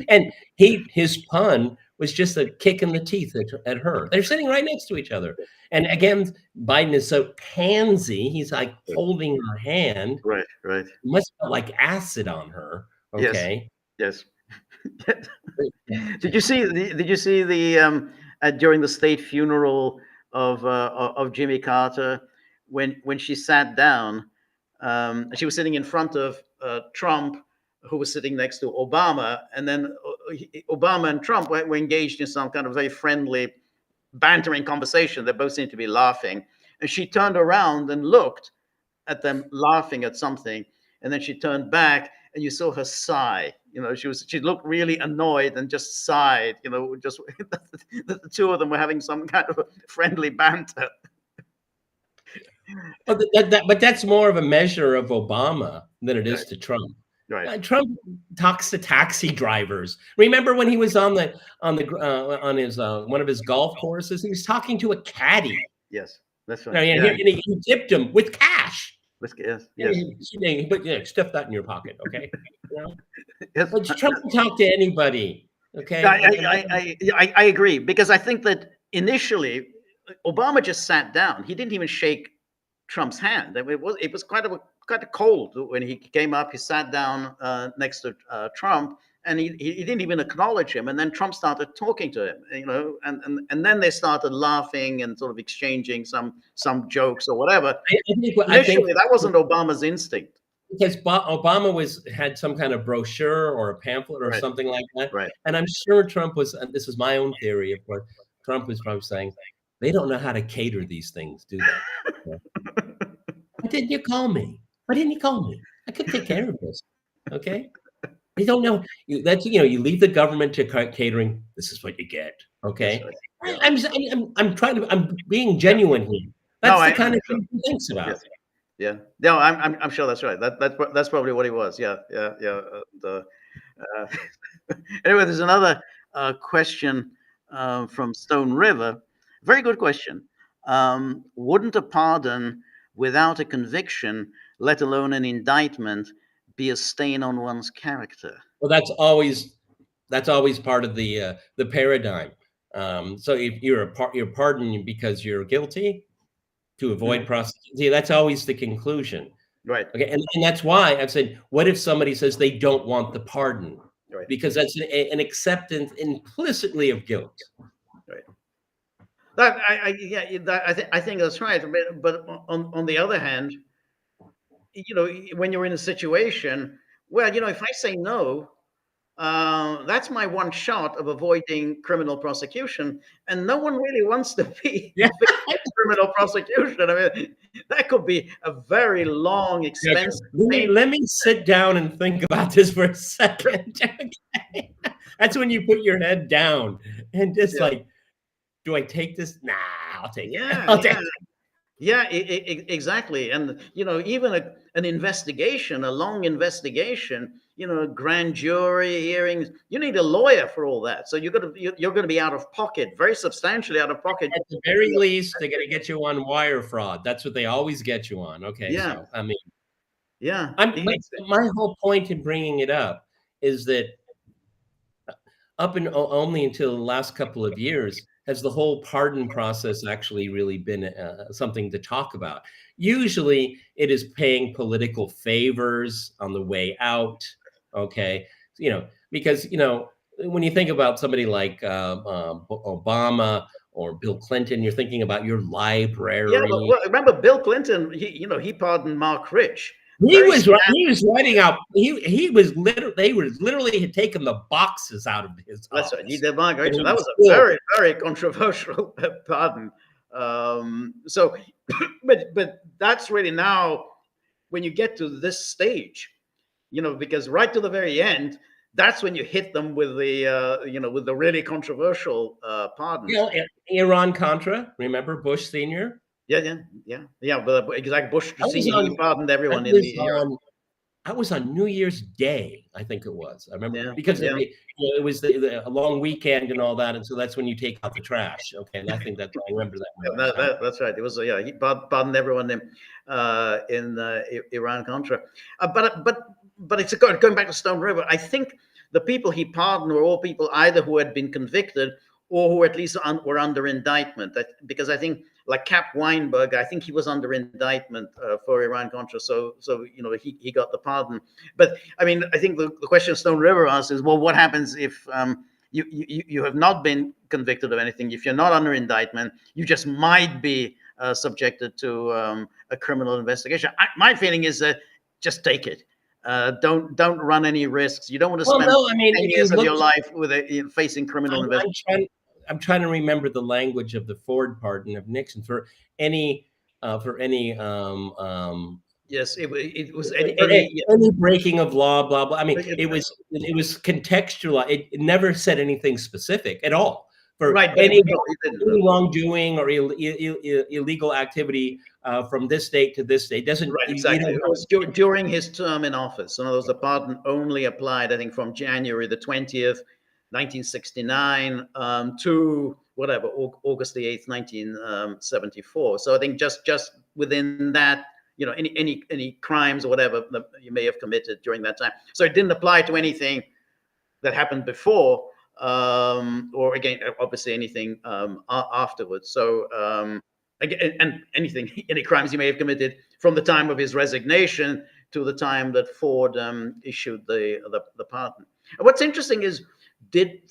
And his pun was just a kick in the teeth at her. They're sitting right next to each other. And again, Biden is so pansy. He's like holding her hand. Right. It must feel like acid on her. Okay. Yes. Did you see the during the state funeral of Jimmy Carter when she sat down? She was sitting in front of Trump, who was sitting next to Obama, and then Obama and Trump were engaged in some kind of very friendly, bantering conversation. They both seemed to be laughing, and she turned around and looked at them laughing at something, and then she turned back, and you saw her sigh. She looked really annoyed and just sighed. Just the two of them were having some kind of friendly banter. But that's more of a measure of Obama than it is to Trump. Right. Trump talks to taxi drivers. Remember when he was on his one of his golf courses? He was talking to a caddy. Yes, that's right. And he tipped him with cash. Yes. But stuff that in your pocket, okay? Yes. But Trump can talk to anybody. Okay. I agree, because I think that initially Obama just sat down. He didn't even shake Trump's hand. It was quite cold when he came up. He sat down next to Trump, and he didn't even acknowledge him. And then Trump started talking to him, and then they started laughing and sort of exchanging some jokes or whatever. I think that wasn't Obama's instinct. Because Obama had some kind of brochure or a pamphlet or something like that. Right. And I'm sure Trump was, and this is my own theory, of course, Trump was probably saying, they don't know how to cater these things, do they? Why didn't you call me? Why didn't you call me? I could take care of this. Okay. They don't know. That's you leave the government to catering. This is what you get. Okay. Right. I'm being genuine here. That's the kind of thing he thinks about. Yes. Yeah. No, I'm sure that's right. That's probably what he was. Yeah. Anyway, there's another question from Stone River. Very good question. wouldn't a pardon without a conviction, let alone an indictment, be a stain on one's character? Well, that's always part of the paradigm. So if you're pardoned because you're guilty to avoid prosecution, that's always the conclusion. Right. Okay, and that's why I've said, what if somebody says they don't want the pardon? Right. Because that's an acceptance implicitly of guilt. Right. I think that's right. But on the other hand, when you're in a situation where, if I say no, that's my one shot of avoiding criminal prosecution, and no one really wants to be criminal prosecution. I mean, that could be a very long, expensive. Let me sit down and think about this for a second. Okay. That's when you put your head down and just like, do I take this? Nah, I'll take it. I'll take it. Yeah, exactly. And, even an investigation, a long investigation, grand jury hearings, you need a lawyer for all that. So you're going to be out of pocket, very substantially out of pocket. At the very least, they're going to get you on wire fraud. That's what they always get you on. Okay. Yeah. So, I mean, yeah. My whole point in bringing it up is that up and only until the last couple of years has the whole pardon process actually really been something to talk about. Usually it is paying political favors on the way out. Okay. Because, when you think about somebody like Obama or Bill Clinton, you're thinking about your library. Yeah, but remember Bill Clinton, he pardoned Mark Rich. He was writing out. They literally had taken the boxes out of his office. That's right. He did Mark Rich. That was a very, very controversial pardon. So, but that's really now when you get to this stage, because right to the very end, that's when you hit them with the with the really controversial pardons. Iran Contra. Remember Bush Senior? Yeah. But exactly, Bush Senior pardoned everyone in the. I was on New Year's Day, I think it was. I remember because it was a long weekend and all that, and so that's when you take out the trash. Okay, and I think I remember that. That's right. It was he pardoned everyone in Iran Contra, but it's going back to Stone River. I think the people he pardoned were all people either who had been convicted or who at least were under indictment. Because I think, like Cap Weinberg, I think he was under indictment for Iran Contra, so he got the pardon. But I mean, I think the question Stone River asks is, well, what happens if you have not been convicted of anything? If you're not under indictment, you just might be subjected to a criminal investigation. My feeling is just take it. Don't run any risks. You don't want to spend 10 years of your life with facing criminal investigation. I'm trying to remember the language of the Ford pardon of Nixon for any yes, it was any breaking of law, blah blah. I mean, it was contextual. It never said anything specific at all for any wrongdoing or illegal activity from this date to this date. Doesn't exactly. It was during his term in office. So in other words, the pardon only applied, I think, from January the 20th. 1969 to whatever August the 8th, 1974. So I think just within that, any crimes or whatever that you may have committed during that time. So it didn't apply to anything that happened before, or again, obviously anything afterwards. So again, and any crimes he may have committed from the time of his resignation to the time that Ford issued the pardon. And what's interesting is, did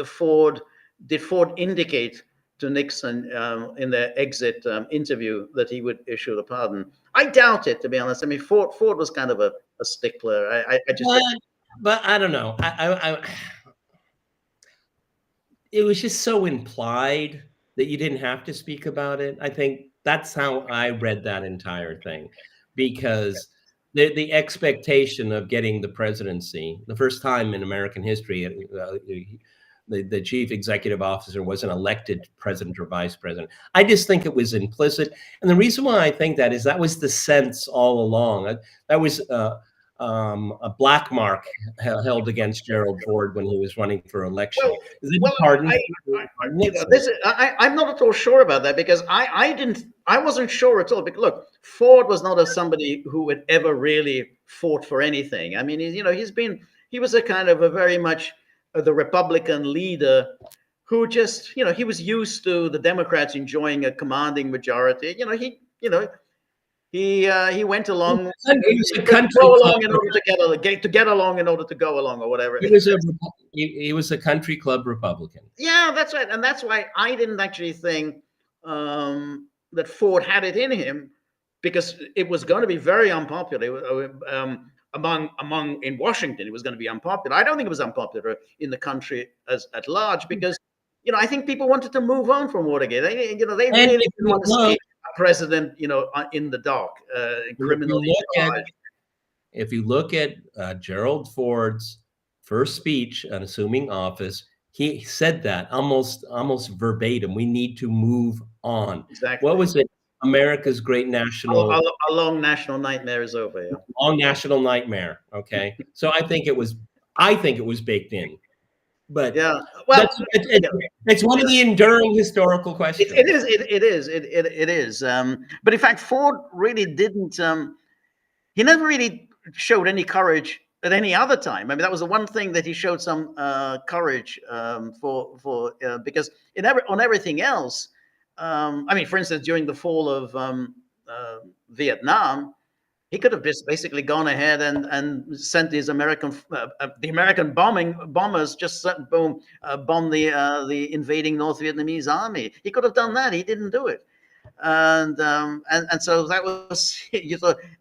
Ford indicate to Nixon in their exit interview that he would issue the pardon? I doubt it, to be honest. I mean, Ford was kind of a stickler. I just. But I don't know. It was just so implied that you didn't have to speak about it. I think that's how I read that entire thing, because the expectation of getting the presidency, the first time in American history, the chief executive officer was an elected president or vice president. I just think it was implicit. And the reason why I think that is that was the sense all along. That was a black mark held against Gerald Ford when he was running for election. Well, Is it well, pardon? I'm not at all sure about that, because I wasn't sure at all. Because look, Ford was not somebody who had ever really fought for anything. I mean, he was a kind of a very much the Republican leader who just, he was used to the Democrats enjoying a commanding majority. He went along. He was a To country go club. along in order to get along in order to go along, or whatever. He was a country club Republican. Yeah, that's right, and that's why I didn't actually think that Ford had it in him, because it was going to be very unpopular among in Washington. It was going to be unpopular. I don't think it was unpopular in the country at large, because I think people wanted to move on from Watergate. They really didn't want to see a president in the dock, criminally charged. If you look at Gerald Ford's first speech on assuming office, he said that almost verbatim. We need to move on. Exactly. What was it? America's great national. A long national nightmare is over. Yeah. Long national nightmare. Okay, so I think it was baked in. But yeah, well, it's one of the enduring historical questions. It is. But in fact, Ford really didn't. He never really showed any courage at any other time. I mean, that was the one thing that he showed some courage for because on everything else. I mean, for instance, during the fall of Vietnam, he could have just basically gone ahead and sent his the American bombers just bomb the invading North Vietnamese army. He could have done that. He didn't do it. And so that was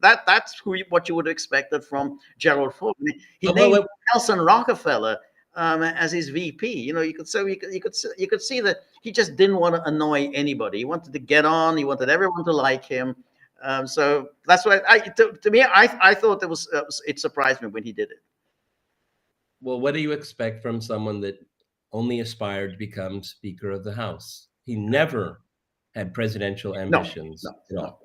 that's what you would have expected from Gerald Ford. He named Nelson Rockefeller as his VP. You could see that he just didn't want to annoy anybody. He wanted to get on. He wanted everyone to like him. So that's why to me I thought it surprised me when he did it. Well, what do you expect from someone that only aspired to become Speaker of the House? He never had presidential ambitions. No.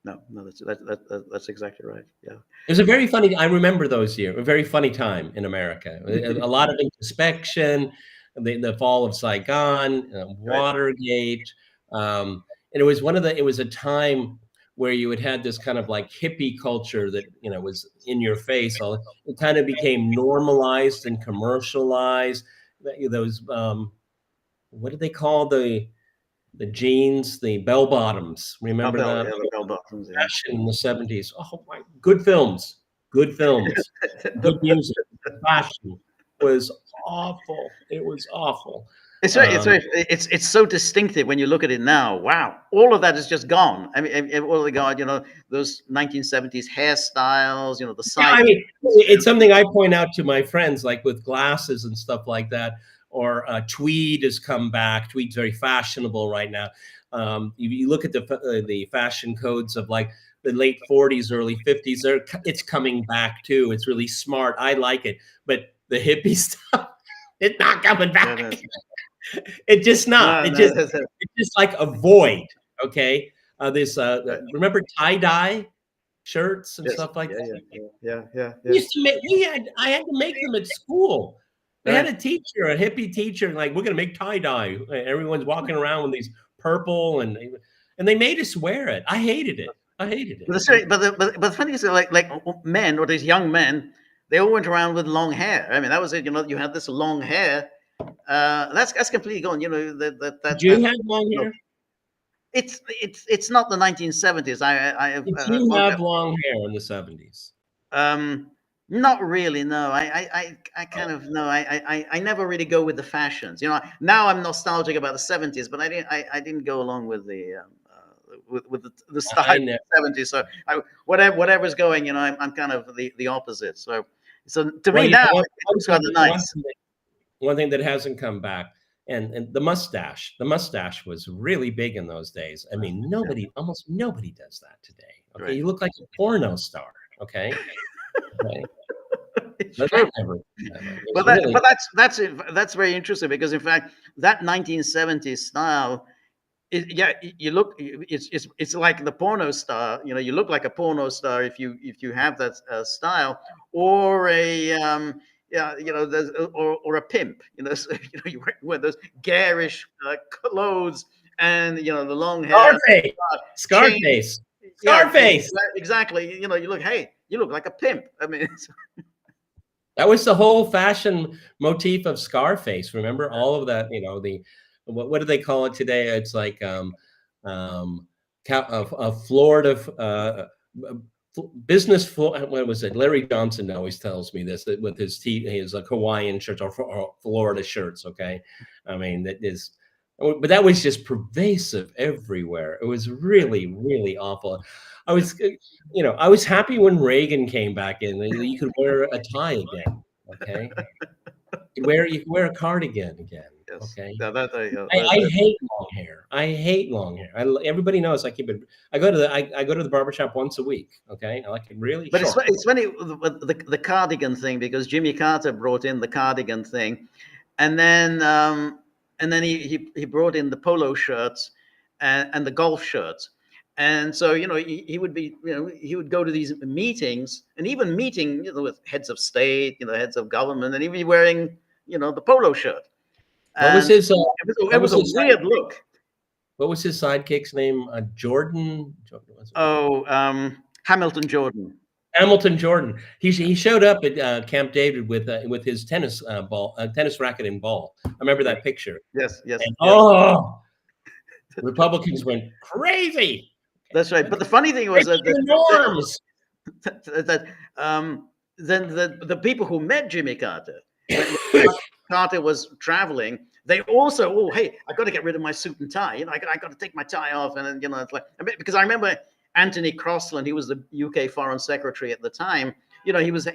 That's exactly right. Yeah, it was a very funny. I remember those years. A very funny time in America. A lot of introspection, the fall of Saigon, Watergate, and it was It was a time where you had this kind of like hippie culture that was in your face. It kind of became normalized and commercialized. Those what did they call the jeans, the bell bottoms? Remember that? Yeah, the bell bottoms. Yeah. Fashion in the 70s. Oh my! Good films. Good music. Fashion was awful. It was awful. It's so distinctive when you look at it now. Wow, all of that is just gone. I mean, all the God, those 1970s hairstyles, the side. Yeah, I mean, it's something I point out to my friends, like with glasses and stuff like that. Or tweed has come back. Tweed's very fashionable right now. You look at the fashion codes of like the late 40s, early 50s. It's coming back too. It's really smart. I like it. But the hippie stuff, it's not coming back. No. It's just not. It's just like a void. Okay. Remember tie-dye shirts and stuff like that. Yeah. I had to make them at school. They had a teacher, a hippie teacher, like, we're going to make tie-dye. Everyone's walking around with these purple, and they made us wear it. I hated it. But the funny is, like men, or these young men, they all went around with long hair. I mean, that was it. You had this long hair. That's completely gone. Did you have long hair? It's not the 1970s. Did you have long hair in the 70s? Not really. No, I kind of no. I never really go with the fashions. Now I'm nostalgic about the 70s, but I didn't go along with the with the style of the 70s. So whatever's going, I'm kind of the opposite. So to me now it's kind of nice. One thing that hasn't come back, and the mustache was really big in those days. I mean, almost nobody does that today. Okay, right. You look like a porno star. Okay. Right. But that's very interesting, because in fact that 1970s style yeah, you look. It's like the porno star. You know, you look like a porno star if you have that style, or a yeah, you know, there's or a pimp. You know, so, you know, you wear those garish clothes and you know the long hair, Scarface, chain. Scarface, Yeah, Scarface. exactly. You know, you look. Hey, you look like a pimp. I mean, That was the whole fashion motif of Scarface. Remember all of that? You know, the what do they call it today? It's like um, Florida business. What was it? Larry Johnson always tells me this with his Hawaiian shirts or Florida shirts. Okay, I mean that is. But that was just pervasive everywhere. It was really, really awful. I was, I was happy when Reagan came back in. You could wear a tie again. Okay, you could wear a cardigan again. yes. Okay, Yeah, I hate long hair. I hate long hair. Everybody knows I keep it. I go to the barbershop once a week. Okay, I like it really But short. it's funny the cardigan thing because Jimmy Carter brought in the cardigan thing, and then he brought in the polo shirts and the golf shirts, and so you know he would be he would go to these meetings and even meeting with heads of state, heads of government, and he'd be wearing the polo shirt. What was And his? it was a weird look. What was his sidekick's name? Jordan. Oh, Hamilton Jordan. Hamilton Jordan. He showed up at Camp David with his tennis tennis racket and ball. I remember that picture. Yes. And, oh, Republicans went crazy. That's right. But the funny thing was that then the people who met Jimmy Carter, when Carter was traveling, they also, oh, hey, I got to get rid of my suit and tie. I got to take my tie off, and it's like because I remember Anthony Crosland, he was the UK Foreign Secretary at the time. He was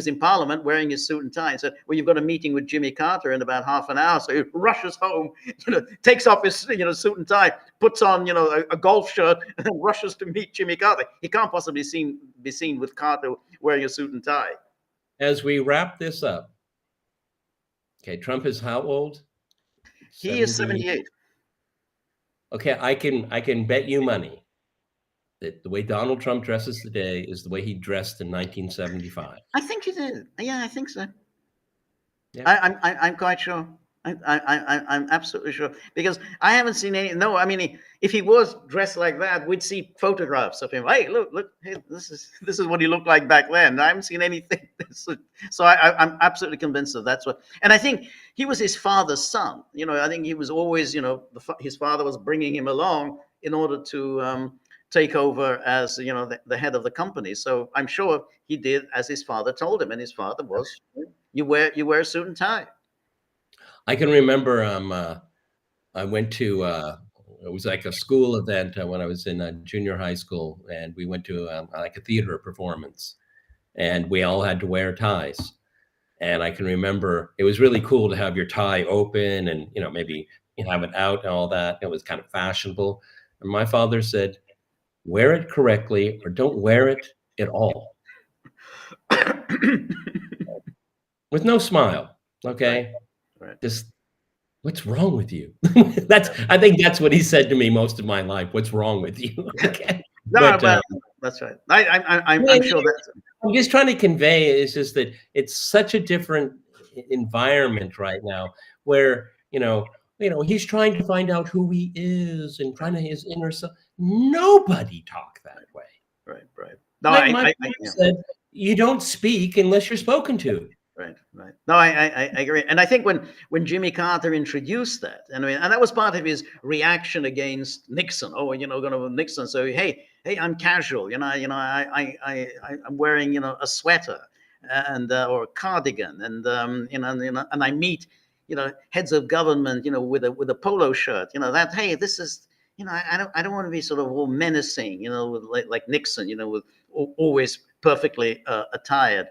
in Parliament wearing his suit and tie and said, well, you've got a meeting with Jimmy Carter in about half an hour. So he rushes home, takes off his suit and tie, puts on a golf shirt, and then rushes to meet Jimmy Carter. He can't possibly be seen with Carter wearing a suit and tie. As we wrap this up, okay, Trump is how old? He is 78. Okay, I can bet you money that the way Donald Trump dresses today is the way he dressed in 1975. I think he did. Yeah, I think so. Yeah. I'm quite sure. I'm absolutely sure because I haven't seen any. No, I mean, if he was dressed like that, we'd see photographs of him. Hey, look! Hey, this is what he looked like back then. I haven't seen anything. So I'm absolutely convinced that that's what. And I think he was his father's son. I think he was always, his father was bringing him along in order to take over as the head of the company. So I'm sure he did as his father told him, and his father was, you wear a suit and tie. I can remember I went to it was like a school event when I was in junior high school, and we went to like a theater performance, and we all had to wear ties. And I can remember it was really cool to have your tie open and maybe have it out and all that. It was kind of fashionable. And my father said, wear it correctly or don't wear it at all. With no smile. Okay. Right. Just what's wrong with you? I think that's what he said to me most of my life. What's wrong with you? Okay. No, but that's right. I'm sure that's. I'm just trying to convey is just that it's such a different environment right now where he's trying to find out who he is and trying to his inner self. Nobody talk that way. Right. No, my said you don't speak unless you're spoken to. Right. No, I agree, and I think when Jimmy Carter introduced that, and that was part of his reaction against Nixon. Oh, going to Nixon. So hey, I'm casual. I'm wearing a sweater and or a cardigan, and and I meet heads of government with a polo shirt. That hey, this is I don't want to be sort of all menacing. Like Nixon. With always perfectly attired.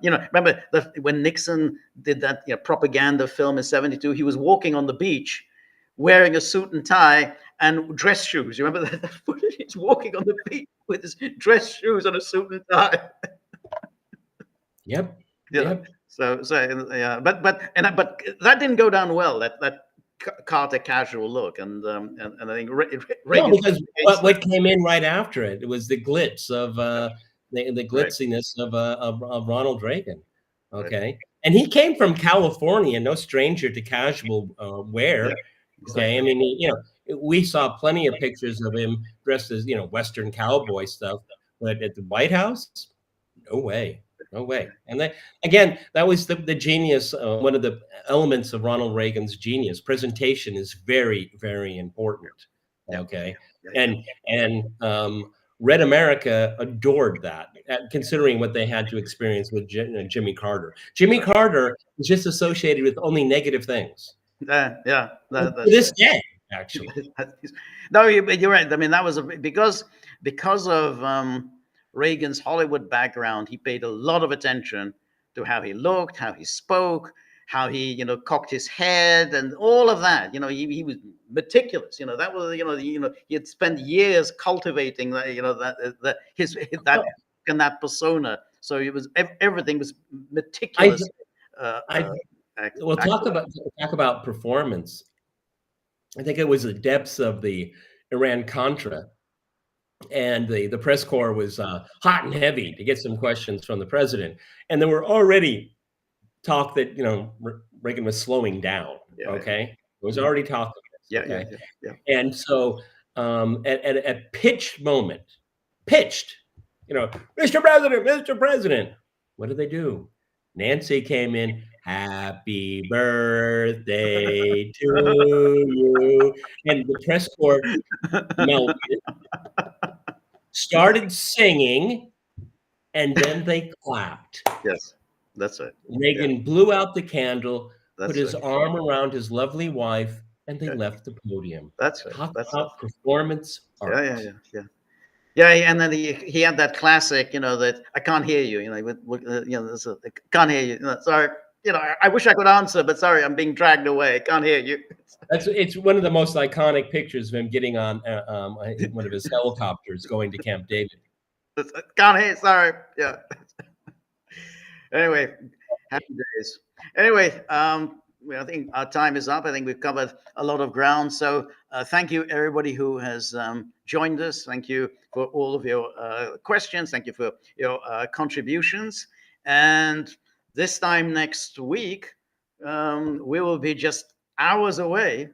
Remember when Nixon did that propaganda film in '72, he was walking on the beach wearing a suit and tie and dress shoes. You remember that footage? He's walking on the beach with his dress shoes and a suit and tie. Yep. Yeah. So yeah, but that didn't go down well. That Carter casual look, and I think No, Reagan. because what came in right after it, it was the glitz of the glitziness of Ronald Reagan. Okay, and he came from California, no stranger to casual wear. Yeah, Okay, I mean, you know, we saw plenty of pictures of him dressed as, you know, Western cowboy stuff, but at the White House, no way. No way. And that, again, that was the genius. One of the elements of Ronald Reagan's genius. Presentation is very, very important. Okay, and Red America adored that, considering what they had to experience with Jimmy Carter. Jimmy Carter is just associated with only negative things. Yeah, To this day, actually. No, you're right. I mean, that was because of Reagan's Hollywood background. He paid a lot of attention to how he looked, how he spoke, how he, you know, cocked his head, and all of that. You know, he was meticulous. You know, that was, he had spent years cultivating that, that his that and that persona. So it was everything was meticulous. We'll talk about performance. I think it was the depths of the Iran-Contra, and the press corps was hot and heavy to get some questions from the president. And there were already talk that, you know, Reagan was slowing down. Okay, it was already talk. Yeah. And so at a pitched moment, you know, Mr. President, what did they do? Nancy came in, happy birthday to you. And the press corps melted, started singing, and then they clapped. Yes, that's it. Reagan blew out the candle, put his arm around his lovely wife, and they left the podium. That's right. Talk about performance art. Yeah, and then he had that classic, you know, that I can't hear you, you know, I can't hear you. Sorry, you know, I wish I could answer, but sorry, I'm being dragged away. Can't hear you. It's one of the most iconic pictures of him getting on one of his helicopters going to Camp David. Can't hear. Sorry. Yeah. Anyway, happy days. Anyway, I think our time is up. I think we've covered a lot of ground. So thank you, everybody who has joined us. Thank you for all of your questions. Thank you for your contributions. And this time next week, we will be just hours away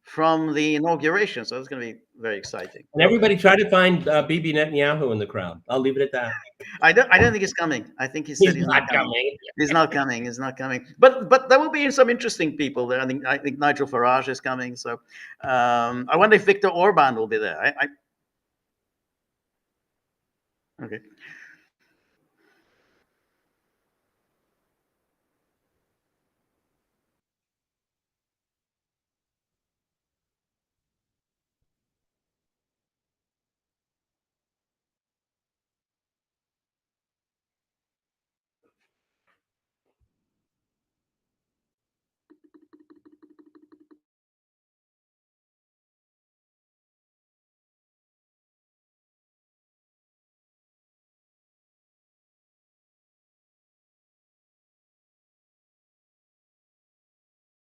from the inauguration. So it's going to be very exciting. And everybody try to find Bibi Netanyahu in the crowd. I'll leave it at that. I don't think he's coming. I think he said he's not coming. He's not coming. He's not coming. But there will be some interesting people there. I think Nigel Farage is coming. So I wonder if Viktor Orban will be there. Okay.